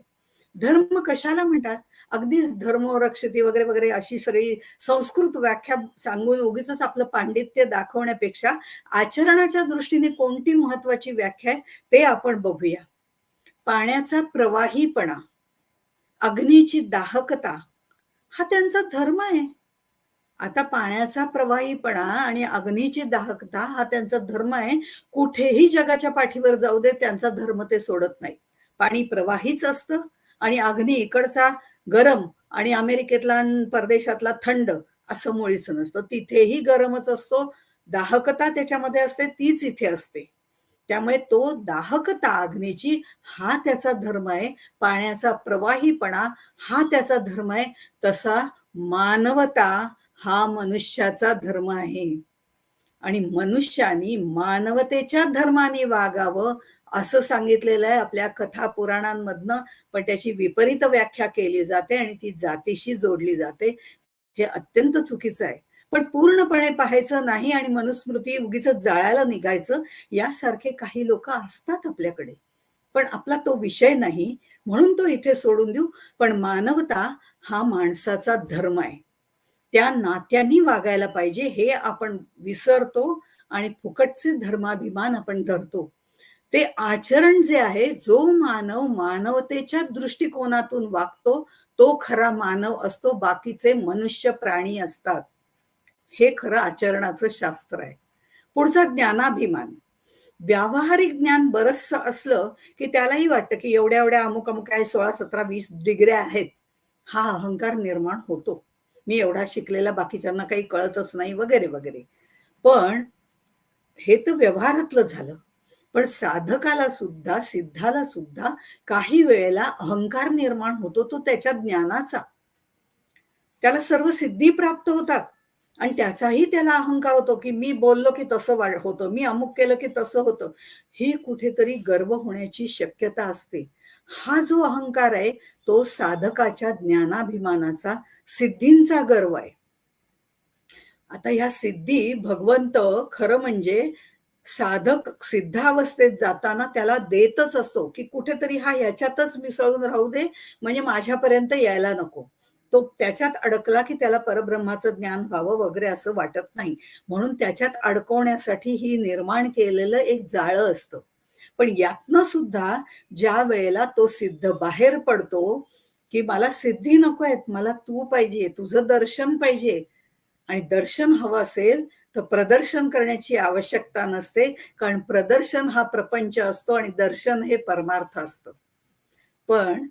धर्म कशाला म्हणतात? अगदी धर्मो रक्षति वगैरे वगैरे अशी सगळी संस्कृत व्याख्या सांगून उगीचच आपलं पांडित्य दाखवण्यापेक्षा आचरणाच्या दृष्टीने कोणती महत्वाची व्याख्या आहे ते आपण बघूया. पाण्याचा प्रवाहीपणा, अग्नीची दाहकता हा त्यांचा धर्म आहे. आता पाण्याचा प्रवाहीपणा आणि अग्नीची दाहकता हा त्यांचा धर्म आहे. कुठेही जगाच्या पाठीवर जाऊ दे त्यांचा धर्म ते सोडत नाही. पाणी प्रवाहीच असतं आणि अग्नी इकडचा गरम आणि अमेरिकेतला परदेशातला थंड असं मुळीच नसतं. तिथेही गरमच असतो. दाहकता त्याच्यामध्ये असते तीच इथे असते. त्यामुळे तो दाहकता अग्नीची हा त्याचा धर्म आहे. पाण्याचा प्रवाहीपणा हा त्याचा धर्म आहे. तसा मानवता हा मनुष्याचा धर्म आहे आणि मनुष्यानी मानवतेच्या धर्माने वागावं असं सांगितलेलं आहे आपल्या कथा पुराणांमधनं. पण त्याची विपरीत व्याख्या केली जाते आणि ती जातीशी जोडली जाते. हे अत्यंत चुकीचं आहे. पण पूर्णपणे पाहायचं नाही आणि मनुस्मृती उगीच जाळायला निघायचं यासारखे काही लोक असतात आपल्याकडे. पण आपला तो विषय नाही म्हणून तो इथे सोडून देऊ. पण मानवता हा माणसाचा धर्म आहे. त्या नात्यांनी वागायला पाहिजे हे आपण विसरतो आणि फुकटचे धर्माभिमान आपण धरतो. ते आचरण जे आहे, जो मानव मानवतेच्या दृष्टिकोनातून वागतो तो खरा मानव असतो. बाकीचे मनुष्य प्राणी असतात. हे खरं आचरणाचं शास्त्र आहे. पुढचा ज्ञानाभिमान. व्यावहारिक ज्ञान बरचसं असलं की त्यालाही वाटतं की एवढ्या एवढ्या अमुक अमुक काय 16, 17, 20 डिग्र्या आहेत. हा अहंकार निर्माण होतो. मी एवढा शिकलेला बाकीच्यांना काही कळतच नाही वगैरे वगैरे. पण हे तर व्यवहारातलं झालं. पण साधकाला सुद्धा, सिद्धाला सुद्धा काही वेळेला अहंकार निर्माण होतो तो त्याच्या ज्ञानाचा. त्याला सर्व सिद्धी प्राप्त होतात आणि त्याचाही त्याला अहंकार होतो की मी बोललो की तसं होतं, मी अमुक केलं की तसं होतं. ही कुठेतरी गर्व होण्याची शक्यता असते. हा जो अहंकार आहे तो साधकाच्या ज्ञानाभिमानाचा, सिद्धींचा गर्व आहे. आता ह्या सिद्धी भगवंत खरं म्हणजे साधक सिद्धावस्थेत जाताना त्याला देतच असतो की कुठेतरी हा ह्याच्यातच मिसळून राहू दे, म्हणजे माझ्यापर्यंत यायला नको. तो त्याच्यात अडकला की त्याला परब्रह्माचं ज्ञान व्हावं वगैरे असं वाटत नाही. म्हणून त्याच्यात अडकवण्यासाठी ही निर्माण केलेलं एक जाळं असतं. पण यातनं सुद्धा ज्या वेळेला तो सिद्ध बाहेर पडतो की मला सिद्धी नको आहेत, मला तू पाहिजे, तुझं दर्शन पाहिजे आणि दर्शन हवं असेल तर प्रदर्शन करण्याची आवश्यकता नसते, कारण प्रदर्शन हा प्रपंच असतो आणि दर्शन हे परमार्थ असतं. पण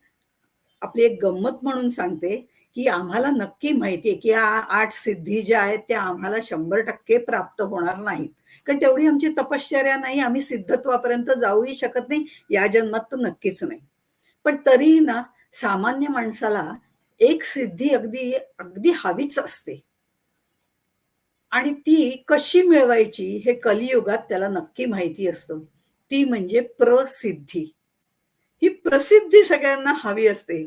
आपली एक गंमत म्हणून सांगते की आम्हाला नक्की माहितीये की 8 सिद्धी ज्या आहेत त्या आम्हाला 100% प्राप्त होणार नाहीत. कारण तेवढी आमची तपश्चर्या नाही, आम्ही सिद्धत्वापर्यंत जाऊही शकत नाही, या जन्मात तर नक्कीच नाही. पण तरीही ना, सामान्य माणसाला एक सिद्धी अगदी अगदी हवीच असते आणि ती कशी मिळवायची हे कलियुगात त्याला नक्की माहिती असतं. ती म्हणजे प्रसिद्धी. ही प्रसिद्धी सगळ्यांना हवी असते.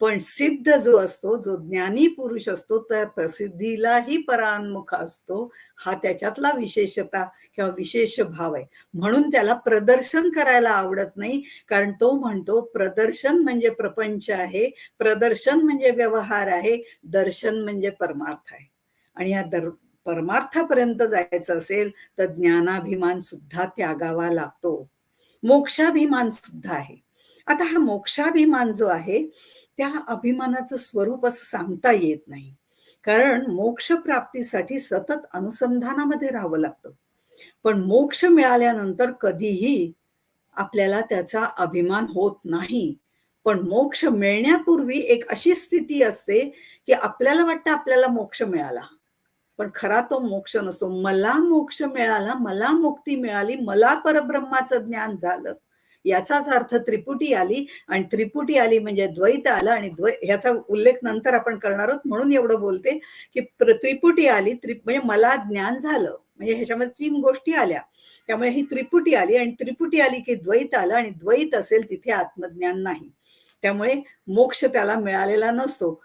पण सिद्ध जो असतो, जो ज्ञानी पुरुष असतो, त्या प्रसिद्धीलाही परांमुख असतो. हा त्याच्यातला विशेषता किंवा विशेष भाव आहे. म्हणून त्याला प्रदर्शन करायला आवडत नाही. कारण तो म्हणतो प्रदर्शन म्हणजे प्रपंच आहे, प्रदर्शन म्हणजे व्यवहार आहे, दर्शन म्हणजे परमार्थ आहे. आणि या परमार्थापर्यंत जायचं असेल तर ज्ञानाभिमान सुद्धा त्यागावा लागतो. मोक्षाभिमान सुद्धा आहे. आता हा मोक्षाभिमान जो आहे त्या अभिमानाचं स्वरूप असं सांगता येत नाही. कारण मोक्ष प्राप्तीसाठी सतत अनुसंधानामध्ये राहावं लागतं. पण मोक्ष मिळाल्यानंतर कधीही आपल्याला त्याचा अभिमान होत नाही. पण मोक्ष मिळण्यापूर्वी एक अशी स्थिती असते की आपल्याला वाटतं आपल्याला मोक्ष मिळाला. पण खरा तो मोक्ष नसतो. मला मोक्ष मिळाला, मला मुक्ती मिळाली, मला परब्रह्माचं ज्ञान झालं. याचाच अर्थ त्रिपुटी आली आणि त्रिपुटी आली म्हणजे द्वैत आलं आणि ह्याचा उल्लेख नंतर आपण करणार आहोत म्हणून एवढं बोलते की त्रिपुटी आली म्हणजे मला ज्ञान झालं. म्हणजे ह्याच्यामध्ये 3 गोष्टी आल्या. त्यामुळे ही त्रिपुटी आली आणि त्रिपुटी आली की द्वैत आलं आणि द्वैत असेल तिथे आत्मज्ञान नाही. त्यामुळे मोक्ष त्याला मिळालेला नसतो.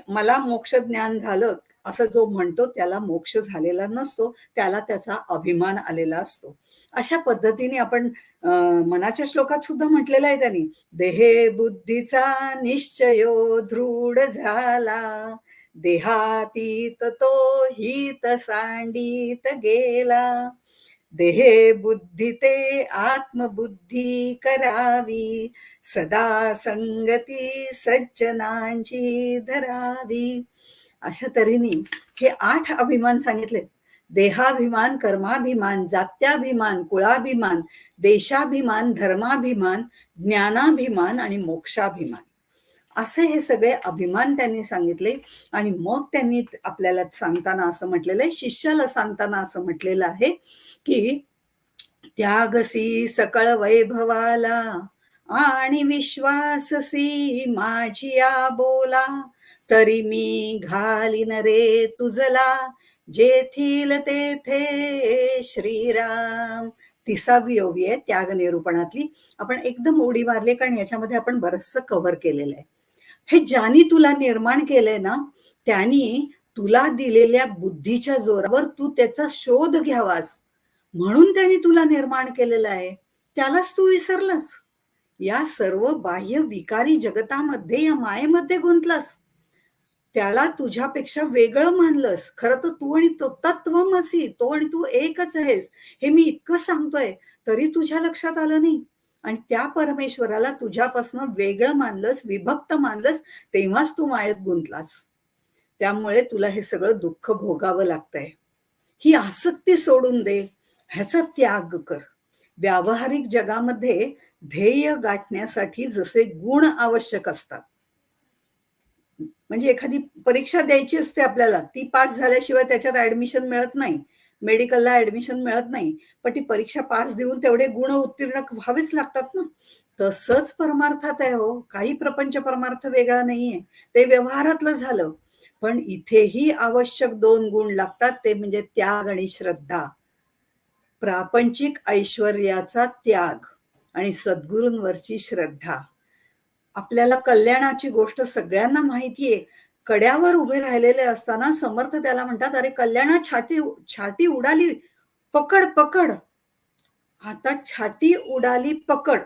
मला मोक्ष ज्ञान झालं असं जो म्हणतो त्याला मोक्ष झालेला नसतो, त्याला त्याचा अभिमान आलेला असतो. अशा पद्धतीने आपण मनाच्या श्लोकात सुद्धा म्हटलेलं आहे त्यांनी, देहे बुद्धीचा निश्चयो दृढ झाला, देहातीत तो हित सांडित गेला, देहे बुद्धी ते आत्मबुद्धी करावी, सदा संगती सज्जनांची धरावी. अशा तऱ्हेने हे 8 अभिमान सांगितले. देहाभिमान, कर्माभिमान, जात्याभिमान, कुळाभिमान, देशाभिमान, धर्माभिमान, ज्ञानाभिमान आणि मोक्षाभिमान असे हे सगळे अभिमान त्यांनी सांगितले. आणि मग त्यांनी आपल्याला सांगताना असं म्हटलेलं आहे, शिष्याला सांगताना असं म्हटलेलं आहे की त्यागसी सकळ वैभवाला आणि विश्वाससी माझिया बोला, तरी मी घालीन रे तुझला जेथील तेथे श्रीराम. 30वी ओवी आहे त्याग निरूपणातली. आपण एकदम उडी मारली कारण याच्यामध्ये आपण बरचसं कव्हर केलेलं आहे. हे ज्यानी तुला निर्माण केलंय ना, त्यांनी तुला दिलेल्या बुद्धीच्या जोरावर तू त्याचा शोध घ्यावास म्हणून त्यांनी तुला निर्माण केलेलं आहे. त्यालाच तू विसरलास. या सर्व बाह्य विकारी जगतामध्ये या मायेमध्ये गुंतलास. त्याला तुझ्यापेक्षा वेगळं मानलंस. खरं तर तू आणि तो तत्वमसी, तो आणि तू एकच आहेस हे मी इतकं सांगतोय तरी तुझ्या लक्षात आलं नाही. आणि त्या परमेश्वराला तुझ्यापासून वेगळं मानलंस, विभक्त मानलंस, तेव्हाच तू मायेत गुंतलास. त्यामुळे तुला हे सगळं दुःख भोगावं लागतंय. ही आसक्ती सोडून दे, ह्याचा त्याग कर. व्यावहारिक जगामध्ये ध्येय गाठण्यासाठी जसे गुण आवश्यक असतात, म्हणजे एखादी परीक्षा द्यायची असते आपल्याला, ती पास झाल्याशिवाय त्याच्यात ऍडमिशन मिळत नाही, मेडिकलला ऍडमिशन मिळत नाही. पण ती परीक्षा पास देऊन तेवढे गुण उत्तीर्ण व्हावेच लागतात ना. तसंच परमार्थात आहे हो. काही प्रपंच परमार्थ वेगळा नाहीये, ते व्यवहारातलं झालं. पण इथेही आवश्यक 2 गुण लागतात, ते म्हणजे त्याग आणि श्रद्धा. प्रापंचिक ऐश्वर्याचा त्याग आणि सद्गुरूंवरची श्रद्धा. आपल्याला कल्याणाची गोष्ट सगळ्यांना माहितीये. कड्यावर उभे राहिलेले असताना समर्थ त्याला म्हणतात, अरे कल्याणा छाती छाती उडाली, पकड पकड. आता छाती उडाली पकड.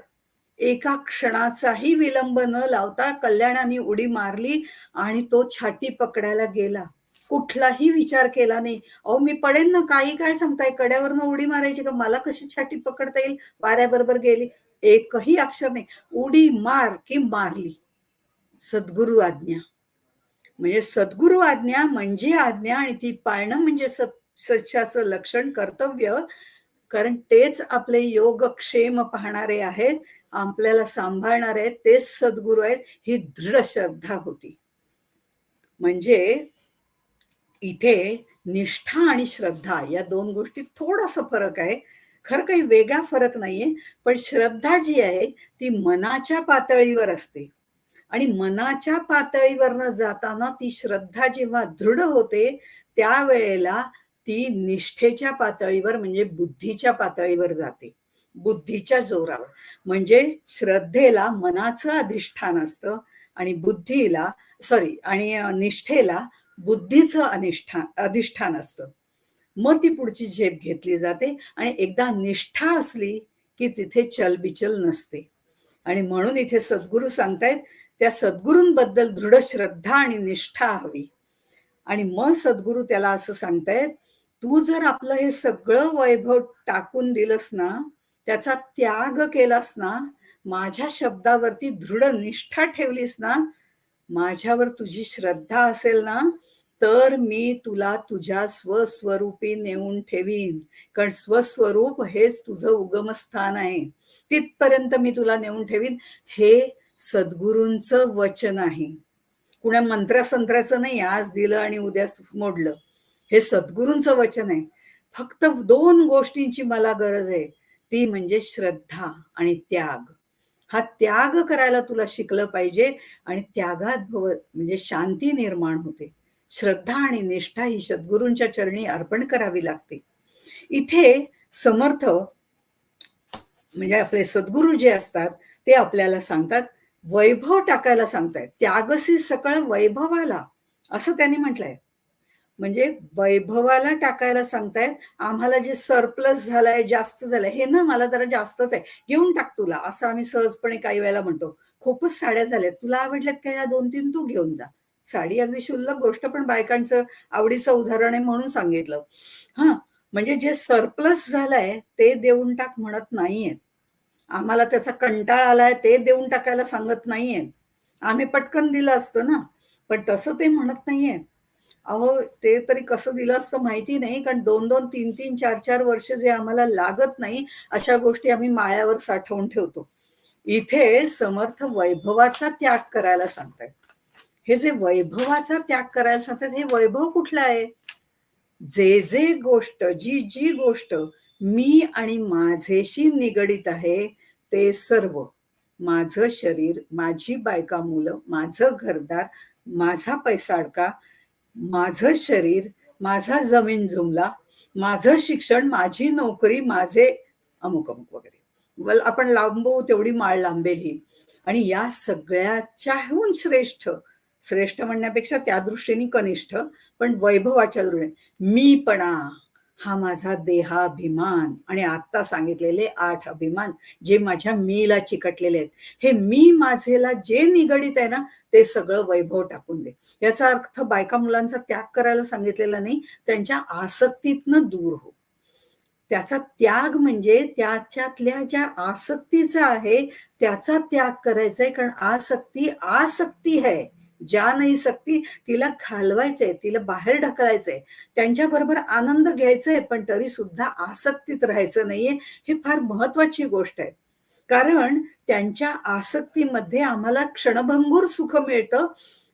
एका क्षणाचाही विलंब न लावता कल्याणाने उडी मारली आणि तो छाती पकडायला गेला. कुठलाही विचार केला नाही. अहो मी पडेन ना, काही काय सांगताय, कड्यावरनं उडी मारायची का, मला कशी छाती पकडता येईल, वाऱ्याबरोबर गेली. एकही अक्षर नाही. उडी मार की मारली. सद्गुरु आज्ञा. म्हणजे सद्गुरु आज्ञा म्हणजे आज्ञा आणि ती पाळणं म्हणजे सत्याचं लक्षण, कर्तव्य. कारण तेच आपले योगक्षेम पाहणारे आहेत, आपल्याला सांभाळणारे आहेत, तेच सद्गुरु आहेत. ही दृढ श्रद्धा होती. म्हणजे इथे निष्ठा आणि श्रद्धा या दोन गोष्टीत थोडासा फरक आहे. खरं काही वेगळा फरक नाहीये, पण श्रद्धा जी आहे ती मनाच्या पातळीवर असते आणि मनाच्या पातळीवरनं जाताना ती श्रद्धा जेव्हा दृढ होते, त्यावेळेला ती निष्ठेच्या पातळीवर म्हणजे बुद्धीच्या पातळीवर जाते. बुद्धीच्या जोरावर. म्हणजे श्रद्धेला मनाचं अधिष्ठान असतं आणि बुद्धीला आणि निष्ठेला बुद्धीचं अधिष्ठान असतं. मग ती पुढची झेप घेतली जाते आणि एकदा निष्ठा असली की तिथे चलबिचल नसते. आणि म्हणून इथे सद्गुरू सांगतायत त्या सद्गुरूंबद्दल दृढ श्रद्धा आणि निष्ठा हवी. आणि मग सद्गुरू त्याला असं सांगतायत, तू जर आपलं हे सगळं वैभव टाकून दिलंस ना, त्याचा त्याग केलास ना, माझ्या शब्दावरती दृढ निष्ठा ठेवलीस ना, माझ्यावर तुझी श्रद्धा असेल ना, तर मी तुला तुझ्या स्वस्वरूपी नेऊन ठेवीन. कारण स्वस्वरूप हेच तुझं उगमस्थान आहे. तिथपर्यंत मी तुला नेऊन ठेवीन. हे सद्गुरूंचं वचन आहे. कुण्या मंत्र्यासंत्र्याचं नाही, आज दिलं आणि उद्या मोडलं. हे सद्गुरूंचं वचन आहे. फक्त दोन गोष्टींची मला गरज आहे, ती म्हणजे श्रद्धा आणि त्याग. हा त्याग करायला तुला शिकलं पाहिजे आणि त्यागात म्हणजे शांती निर्माण होते. श्रद्धा आणि निष्ठा ही सद्गुरूंच्या चरणी अर्पण करावी लागते. इथे समर्थ म्हणजे आपले सद्गुरू जे असतात ते आपल्याला सांगतात, वैभव टाकायला सांगतायत. त्यागसी सकळ वैभवाला असं त्यांनी म्हटलंय. म्हणजे वैभवाला टाकायला सांगतायत. आम्हाला जे सरप्लस झालंय, जास्त झालंय, हे ना मला जरा जास्तच आहे, घेऊन टाक तुला, असं आम्ही सहजपणे काही वेळेला म्हणतो. खूपच साड्या झाल्यात, तुला आवडल्यात का या 2-3 तू घेऊन जा. साडी अगदी क्षुल्लक गोष्ट, पण बायकांचं आवडीचं उदाहरण आहे म्हणून सांगितलं. हा, म्हणजे जे सरप्लस झालंय ते देऊन टाक म्हणत नाहीये. आम्हाला त्याचा कंटाळा आलाय ते देऊन टाकायला सांगत नाहीये. आम्ही पटकन दिलं असतं ना, पण तसं ते म्हणत नाहीये. अहो, ते तरी कसं दिलं असतं माहिती नाही, कारण 2-2, 3-3, 4-4 वर्ष जे आम्हाला लागत नाही, अशा गोष्टी आम्ही माळ्यावर साठवून ठेवतो. इथे समर्थ वैभवाचा त्याग करायला सांगतायत. हे जे वैभवाचा त्याग करायला सांगतात, हे वैभव कुठलं आहे? जे जे गोष्ट, जी जी गोष्ट मी आणि माझेशी निगडित आहे, ते सर्व, माझं शरीर, माझी बायका मुलं, माझं घरदार, माझा पैसा अडका, माझं शरीर, माझा जमीन जुमला, माझं शिक्षण, माझी नोकरी, माझे अमुक अमुक वगैरे, आपण लांबू तेवढी माळ लांबेल ही. आणि या सगळ्याच्याहून श्रेष्ठ, श्रेष्ठ म्हणण्यापेक्षा त्या दृष्टीने कनिष्ठ, पण वैभवाच्या दृष्टीने मीपणा, हा माझा देहाभिमान आणि आता सांगितलेले 8 अभिमान जे माझ्या मीला चिकटलेले आहेत, हे मी माझेला जे निगडित आहे ना, ते सगळं वैभव टाकून दे. याचा अर्थ बायका मुलांचा त्याग करायला सांगितलेला नाही, त्यांच्या आसक्तीतनं दूर हो. त्याचा त्याग म्हणजे त्याच्यातल्या ज्या आसक्तीचा आहे त्याचा त्याग करायचा आहे. कारण आसक्ती आसक्ती है, ज्या नाही सक्ती, तिला घालवायचंय, तिला बाहेर ढकलायचंय, त्यांच्याबरोबर आनंद घ्यायचाय, पण तरी सुद्धा आसक्तीत राहायचं नाहीये. हे फार महत्वाची गोष्ट आहे. कारण त्यांच्या आसक्तीमध्ये आम्हाला क्षणभंगूर सुख मिळतं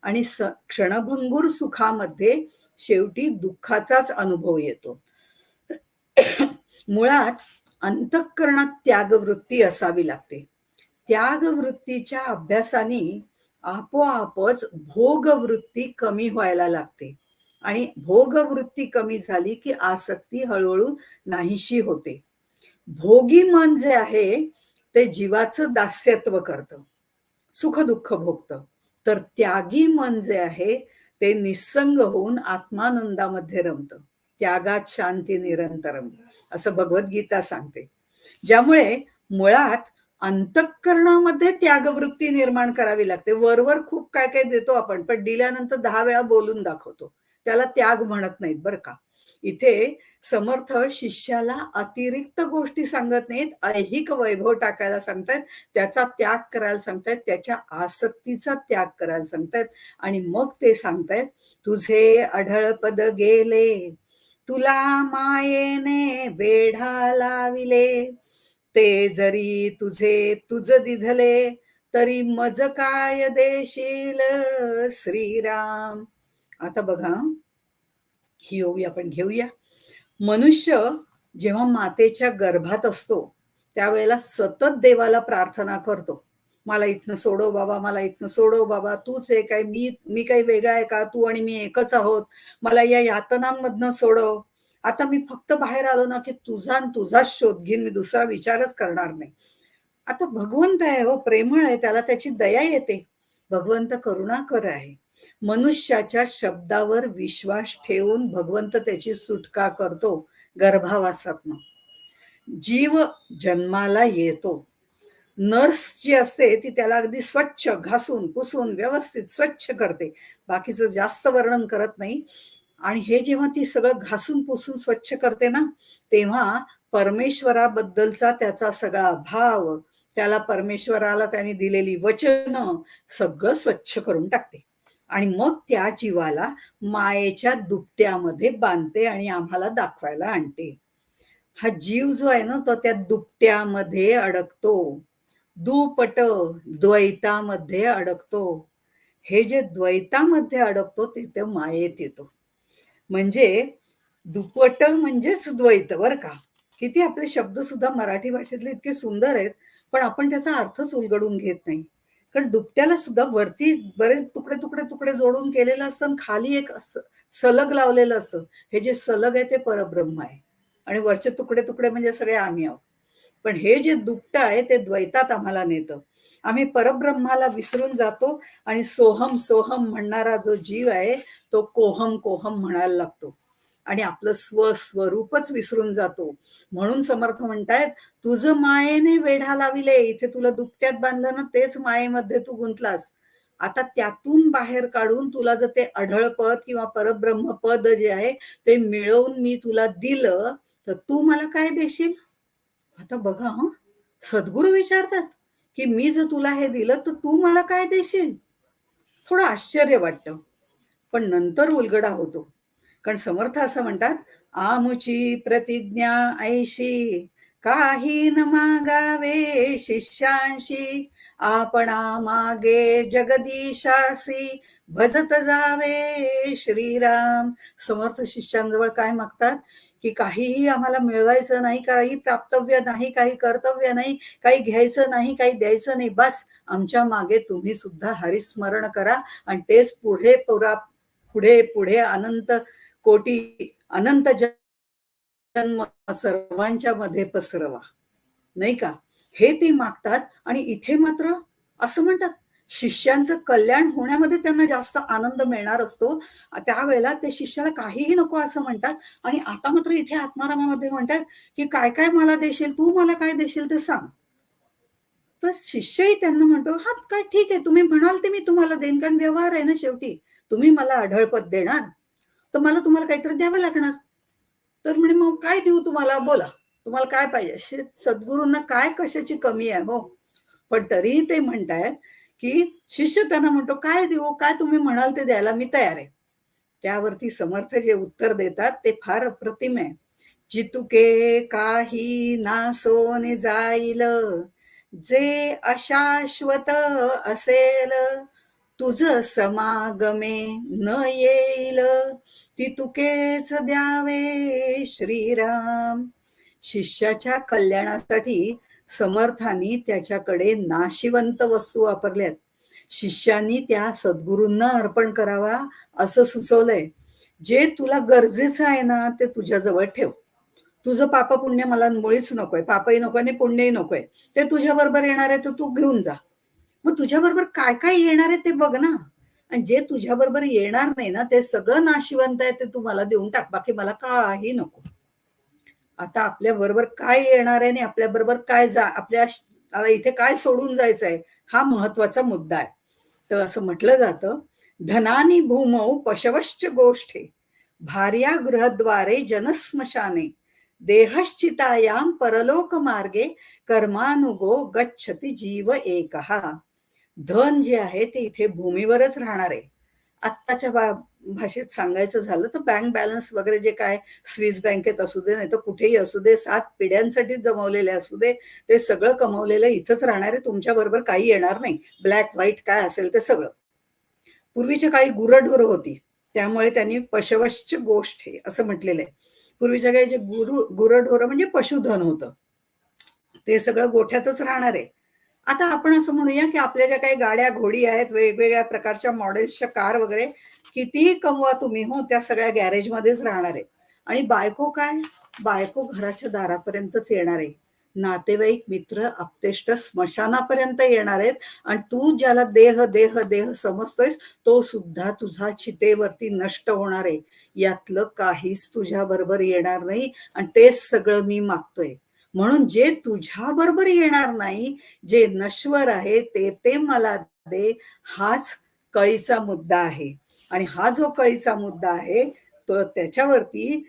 आणि क्षणभंगूर सुखामध्ये शेवटी दुःखाचाच अनुभव येतो. मुळात अंतःकरणात त्यागवृत्ती असावी लागते. त्यागवृत्तीच्या अभ्यासाने आपोआपच भोगवृत्ती कमी व्हायला लागते आणि भोगवृत्ती कमी झाली की आसक्ती हळूहळू नाहीशी होते. भोगी मन जे आहे ते जीवाचं दास्यत्व करतं, सुख दुःख भोगतं. तर त्यागी मन जे आहे ते निस्संग होऊन आत्मानंदामध्ये रमतं. त्यागात शांती निरंतरम, असं भगवद्गीता सांगते. ज्यामुळे मुळात अंतःकरणामध्ये त्यागवृत्ती निर्माण करावी लागते. वरवर खूप काय काय देतो आपण, पण दिल्यानंतर 10 वेळा बोलून दाखवतो, त्याला त्याग म्हणत नाहीत बरं का. इथे समर्थ शिष्याला अतिरिक्त गोष्टी सांगत नाहीत, ऐहिक वैभव टाकायला सांगतायत, त्याचा त्याग करायला सांगतायत, त्याच्या आसक्तीचा त्याग करायला सांगतायत. आणि मग ते सांगतायत, तुझे अढळ पद गेले, तुला मायेने वेढा लाविले, ते जरी तुझे तुझ दिधले, तरी मज काय देशील श्रीराम. आता बघा, ही ओवी आपण घेऊया. मनुष्य जेव्हा मातेच्या गर्भात असतो, त्यावेळेला सतत देवाला प्रार्थना करतो. मला इथनं सोडव बाबा, मला इथनं सोडव बाबा, तूच एक आहे, मी काही वेगळा आहे का? तू आणि मी एकच आहोत. मला या यातनांमधनं सोडव. आता मी फक्त बाहेर आलो ना, की तुझा आणि तुझाच शोध घेईन, मी दुसरा विचारच करणार नाही. आता भगवंत आहे हो, प्रेमळ आहे, त्याला त्याची दया येते. भगवंत करुणाकर आहे. मनुष्याच्या शब्दावर विश्वास ठेवून भगवंत त्याची सुटका करतो गर्भावासातनं. जीव जन्माला येतो. नर्स जी असते ती त्याला अगदी स्वच्छ घासून पुसून व्यवस्थित स्वच्छ करते. बाकीचं जास्त वर्णन करत नाही. आणि हे जेव्हा ती सगळं घासून पुसून स्वच्छ करते ना, तेव्हा परमेश्वराबद्दलचा त्याचा सगळा भाव, त्याला परमेश्वराला त्याने दिलेली वचनं सगळं स्वच्छ करून टाकते. आणि मग त्या जीवाला मायेच्या दुपट्यामध्ये बांधते आणि आम्हाला दाखवायला आणते. हा जीव जो आहे ना, तो त्या दुपट्यामध्ये अडकतो. दुपट द्वैतामध्ये अडकतो. हे जे द्वैतामध्ये अडकतो ते मायेत येतो. म्हणजे दुपट म्हणजेच द्वैत, बर का. किती आपले शब्द सुद्धा मराठी भाषेतले इतके सुंदर आहेत, पण आपण त्याचा अर्थच उलगडून घेत नाही. कारण दुपट्याला सुद्धा वरती बरेच तुकडे तुकडे तुकडे जोडून केलेलं असतं, खाली एक सलग लावलेलं असतं. हे जे सलग आहे ते परब्रह्म आहे आणि वरचे तुकडे तुकडे म्हणजे सगळे आम्ही आहोत. पण हे जे दुपट आहे ते द्वैतात आम्हाला नेतं. आम्ही परब्रह्माला विसरून जातो आणि सोहम सोहम म्हणणारा जो जीव आहे तो कोहम कोहम म्हणायला लागतो आणि आपलं स्वरूपच विसरून जातो. म्हणून समर्थ म्हणतायत, तुझं मायेने वेढा लाविले. इथे तुला दुपट्यात बांधलं ना, तेच मायेमध्ये तू गुंतलास. आता त्यातून बाहेर काढून तुला जर ते अढळ पद किंवा परब्रह्म पद जे आहे ते मिळवून मी तुला दिलं, तर तू मला काय देशील? आता बघा, सद्गुरू विचारतात की मी जर तुला हे दिलं तर तू मला काय देशील? थोडं आश्चर्य वाटतं, पण नंतर उलगडा होतो. कारण समर्थ असं म्हणतात, आमुची प्रतिज्ञा ऐशी, काही न मागावे शिष्यांशी, आपणा मागे जगदीशासी, भजत जावे श्रीराम. समर्थ शिष्यांजवळ काय मागतात की काहीही आम्हाला मिळवायचं नाही, काही प्राप्तव्य नाही, काही कर्तव्य नाही, काही घ्यायचं नाही, काही द्यायचं नाही. बस आमच्या मागे तुम्ही सुद्धा हरिस्मरण करा आणि तेच पुढे पुढे पुढे अनंत कोटी अनंत जन्म सर्वांच्या मध्ये पसरवा, नाही का. हे ते मागतात. आणि इथे मात्र असं म्हणतात, शिष्यांचं कल्याण होण्यामध्ये त्यांना जास्त आनंद मिळणार असतो. त्यावेळेला ते शिष्याला काहीही नको असं म्हणतात. आणि आता मात्र इथे आत्मारामामध्ये म्हणतात की काय काय मला देशील, तू मला काय देशील ते सांग. तर शिष्यही त्यांना म्हणतो, हा काय ठीक आहे, तुम्ही म्हणाल ते मी तुम्हाला देईन, कारण व्यवहार आहे ना शेवटी. तुम्ही मला आढळपद देणार तर मला तुम्हाला काहीतरी द्यावं लागणार. तर म्हणे मग काय देऊ तुम्हाला, बोला तुम्हाला काय पाहिजे. सद्गुरूंना काय कशाची कमी आहे हो. पण तरीही ते म्हणतायत की शिष्य त्यांना म्हणतो, काय देऊ, काय तुम्ही म्हणाल ते द्यायला मी तयार आहे. त्यावरती समर्थ जे उत्तर देतात ते फार अप्रतिम आहे. जितुके काही नासोने जाईल, जे अशाश्वत असेल, तुझ समागमे न येईल, ती तुकेच द्यावे श्रीराम. शिष्याच्या कल्याणासाठी समर्थांनी त्याच्याकडे नाशिवंत वस्तू वापरल्यात. शिष्यांनी त्या सद्गुरूंना अर्पण करावा असं सुचवलंय. जे तुला गरजेचं आहे ना ते तुझ्याजवळ ठेव. तुझं पाप पुण्य मला मुळीच नकोय, पापही नको आणि पुण्यही नकोय. ते तुझ्या बरोबर येणार आहे तर तू घेऊन जा. मग तुझ्या बरोबर काय काय येणार आहे ते बघ ना. आणि जे तुझ्या बरोबर येणार नाही ना ते सगळं नाशिवंत आहे, ते तू मला देऊन टाक, बाकी मला काही नको. आता आपल्या बरोबर काय येणार आहे आणि आपल्या बरोबर काय आपल्या इथे काय सोडून जायचं आहे, हा महत्वाचा मुद्दा आहे. तर असं म्हटलं जातं, धनानी भूमौ पशवश्च गोष्ठे, भार्या गृहद्वारे जनस्मशाने, देहश्चितायाम परलोक मार्गे, कर्मानुगो गच्छति जीव एकहा. धन जे आहे ते इथे भूमीवरच राहणार आहे. आत्ताच्या भाषेत सांगायचं झालं तर बँक बॅलन्स वगैरे जे काय स्विस बँकेत असू दे, नाही तर कुठेही असू दे, 7 पिढ्यांसाठी जमवलेले असू दे, ते सगळं कमवलेलं इथंच राहणार आहे. तुमच्या बरोबर काही येणार नाही. ब्लॅक व्हाईट काय असेल ते सगळं. पूर्वीच्या काळी गुरढोर होती, त्यामुळे त्यांनी पशवश्च गोष्ट असं म्हटलेलं आहे. पूर्वीच्या काही जे गुरढोरं म्हणजे पशुधन होतं, ते सगळं गोठ्यातच राहणार आहे. आता आपण असं म्हणूया की आपल्या ज्या काही गाड्या घोडी आहेत, वेगवेगळ्या प्रकारच्या मॉडेल्सच्या कार वगैरे, कितीही कमवा तुम्ही हो, त्या सगळ्या गॅरेजमध्येच राहणार आहे. आणि बायको काय, बायको घराच्या दारापर्यंतच येणार आहे. नातेवाईक, मित्र, आप्तेष्ट स्मशानापर्यंत येणार आहेत. आणि तू ज्याला देह देह देह समजतोयस, तो सुद्धा तुझा चितेवरती नष्ट होणार आहे. यातलं काहीच तुझ्या बरोबर येणार नाही. आणि तेच सगळं मी मागतोय. म्हणून जे तुझ्या बरोबर येणार नाही, जे नश्वर आहे ते मला दे. हाच कळीचा मुद्दा आहे. आणि हा जो कळीचा मुद्दा आहे, तो त्याच्यावरती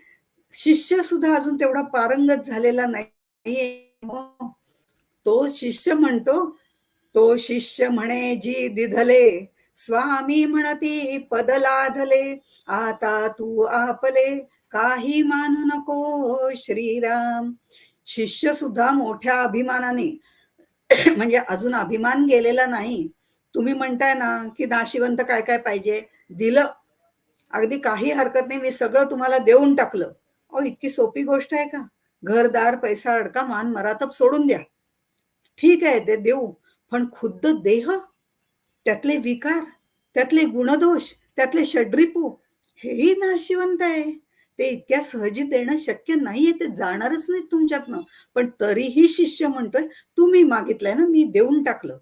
शिष्य सुद्धा अजून तेवढा पारंगत झालेला नाहीये. तो शिष्य म्हणतो, तो शिष्य म्हणे जी दिधले, स्वामी म्हणती पद लाधले, आता तू आपले काही मानू नको श्रीराम. शिष्य सुद्धा मोठ्या अभिमानाने, म्हणजे अजून अभिमान गेलेला नाही. तुम्ही म्हणताय ना की नाशिवंत काय काय पाहिजे, दिलं, अगदी काही हरकत नाही, मी सगळं तुम्हाला देऊन टाकलं. अहो, इतकी सोपी गोष्ट आहे का? घरदार, पैसा, अडका, मान, मरातब सोडून द्या, ठीक आहे ते देऊ. पण खुद्द देह, त्यातले विकार, त्यातले गुणदोष, त्यातले षड्रिपू, हेही नाशिवंत आहे. ते इतक्या सहजी देणं शक्य नाहीये, ते जाणारच नाही तुमच्यातनं. पण तरीही शिष्य म्हणतोय, तुम्ही मागितलंय ना, मी देऊन टाकलं.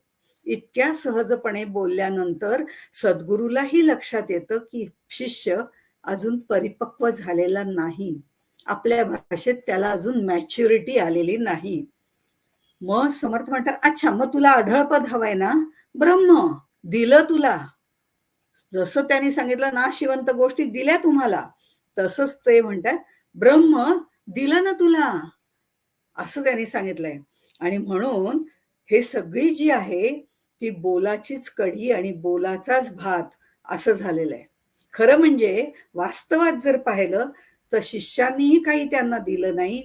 इतक्या सहजपणे बोलल्यानंतर सद्गुरूलाही लक्षात येतं की शिष्य अजून परिपक्व झालेला नाही. आपल्या भाषेत त्याला अजून मॅच्युरिटी आलेली नाही. मग समर्थ म्हणतात, अच्छा मग तुला आढळपद हवंय ना, ब्रह्म दिलं तुला. जसं त्यांनी सांगितलं नाशिवंत गोष्टी दिल्या तुम्हाला, तसंच ते म्हणतात ब्रह्म दिलं ना तुला, असं त्यांनी सांगितलंय. आणि म्हणून हे सगळी जी आहे ती बोलाचीच कढी आणि बोलाचाच भात असं झालेलं आहे. खरं म्हणजे वास्तवात जर पाहिलं तर शिष्यांनीही काही त्यांना दिलं नाही,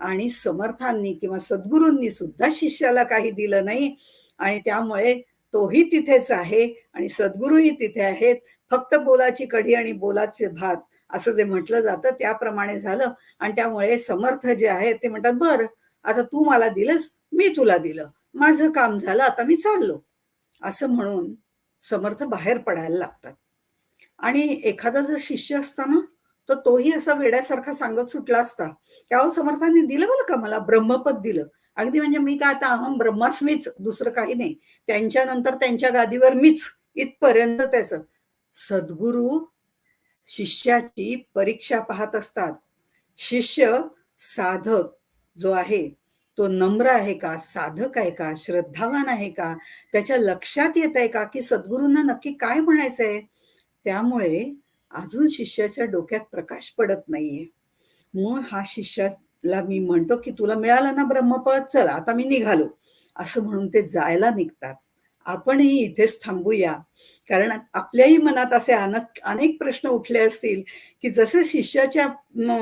आणि समर्थांनी किंवा सद्गुरूंनी सुद्धा शिष्याला काही दिलं नाही. आणि त्यामुळे तोही तिथेच आहे आणि सद्गुरूही तिथे आहेत. फक्त बोलाची कढी आणि बोलाचे भात असं जे म्हटलं जातं त्याप्रमाणे झालं. आणि त्यामुळे समर्थ जे आहेत ते म्हणतात, बरं आता तू मला दिलंस, मी तुला दिलं, माझं काम झालं, आता मी चाललो, असं म्हणून समर्थ बाहेर पडायला लागतात. आणि एखादा जर शिष्य असता ना, तर तोही असा वेड्यासारखा सांगत सुटला असता, त्यावर समर्थांनी दिलं बरं का, मला ब्रह्मपद दिलं. अगदी म्हणजे मी काय आता अहम ब्रह्मास्मीच, दुसरं काही नाही, त्यांच्यानंतर त्यांच्या गादीवर मीच, इथपर्यंत त्याचं. सद्गुरू शिष्याची परीक्षा पाहत असतात. शिष्य साधक जो आहे तो नम्र आहे का, साधक आहे का, श्रद्धावान आहे का, त्याच्या लक्षात येत आहे का की सद्गुरूंना नक्की काय म्हणायचंय. त्यामुळे अजून शिष्याच्या डोक्यात प्रकाश पडत नाहीये. मग हा शिष्याला मी म्हणतो की तुला मिळालं ना ब्रह्मपद, चला आता मी निघालो, असं म्हणून ते जायला निघतात. आपणही इथेच थांबूया, कारण आपल्याही मनात असे अनेक प्रश्न उठले असतील की जसे शिष्याच्या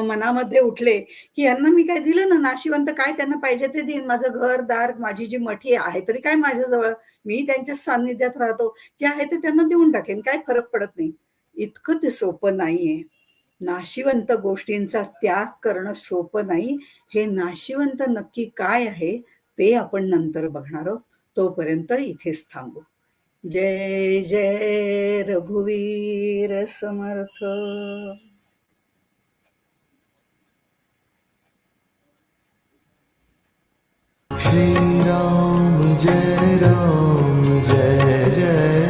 मनामध्ये उठले की यांना मी काय दिलं ना, नाशिवंत काय त्यांना पाहिजे ते देईन, माझं घरदार, माझी जी मठी आहे तरी काय माझ्याजवळ, मी त्यांच्या सान्निध्यात राहतो, जे आहे ते त्यांना देऊन टाकेन, काय फरक पडत नाही. इतकं ते सोपं नाहीये. नाशिवंत गोष्टींचा त्याग करणं सोपं नाही. हे नाशिवंत नक्की काय आहे ते आपण नंतर बघणार आहोत. तोपर्यंत इथेच थांबू. जय जय रघुवीर समर्थ. श्री राम जय जय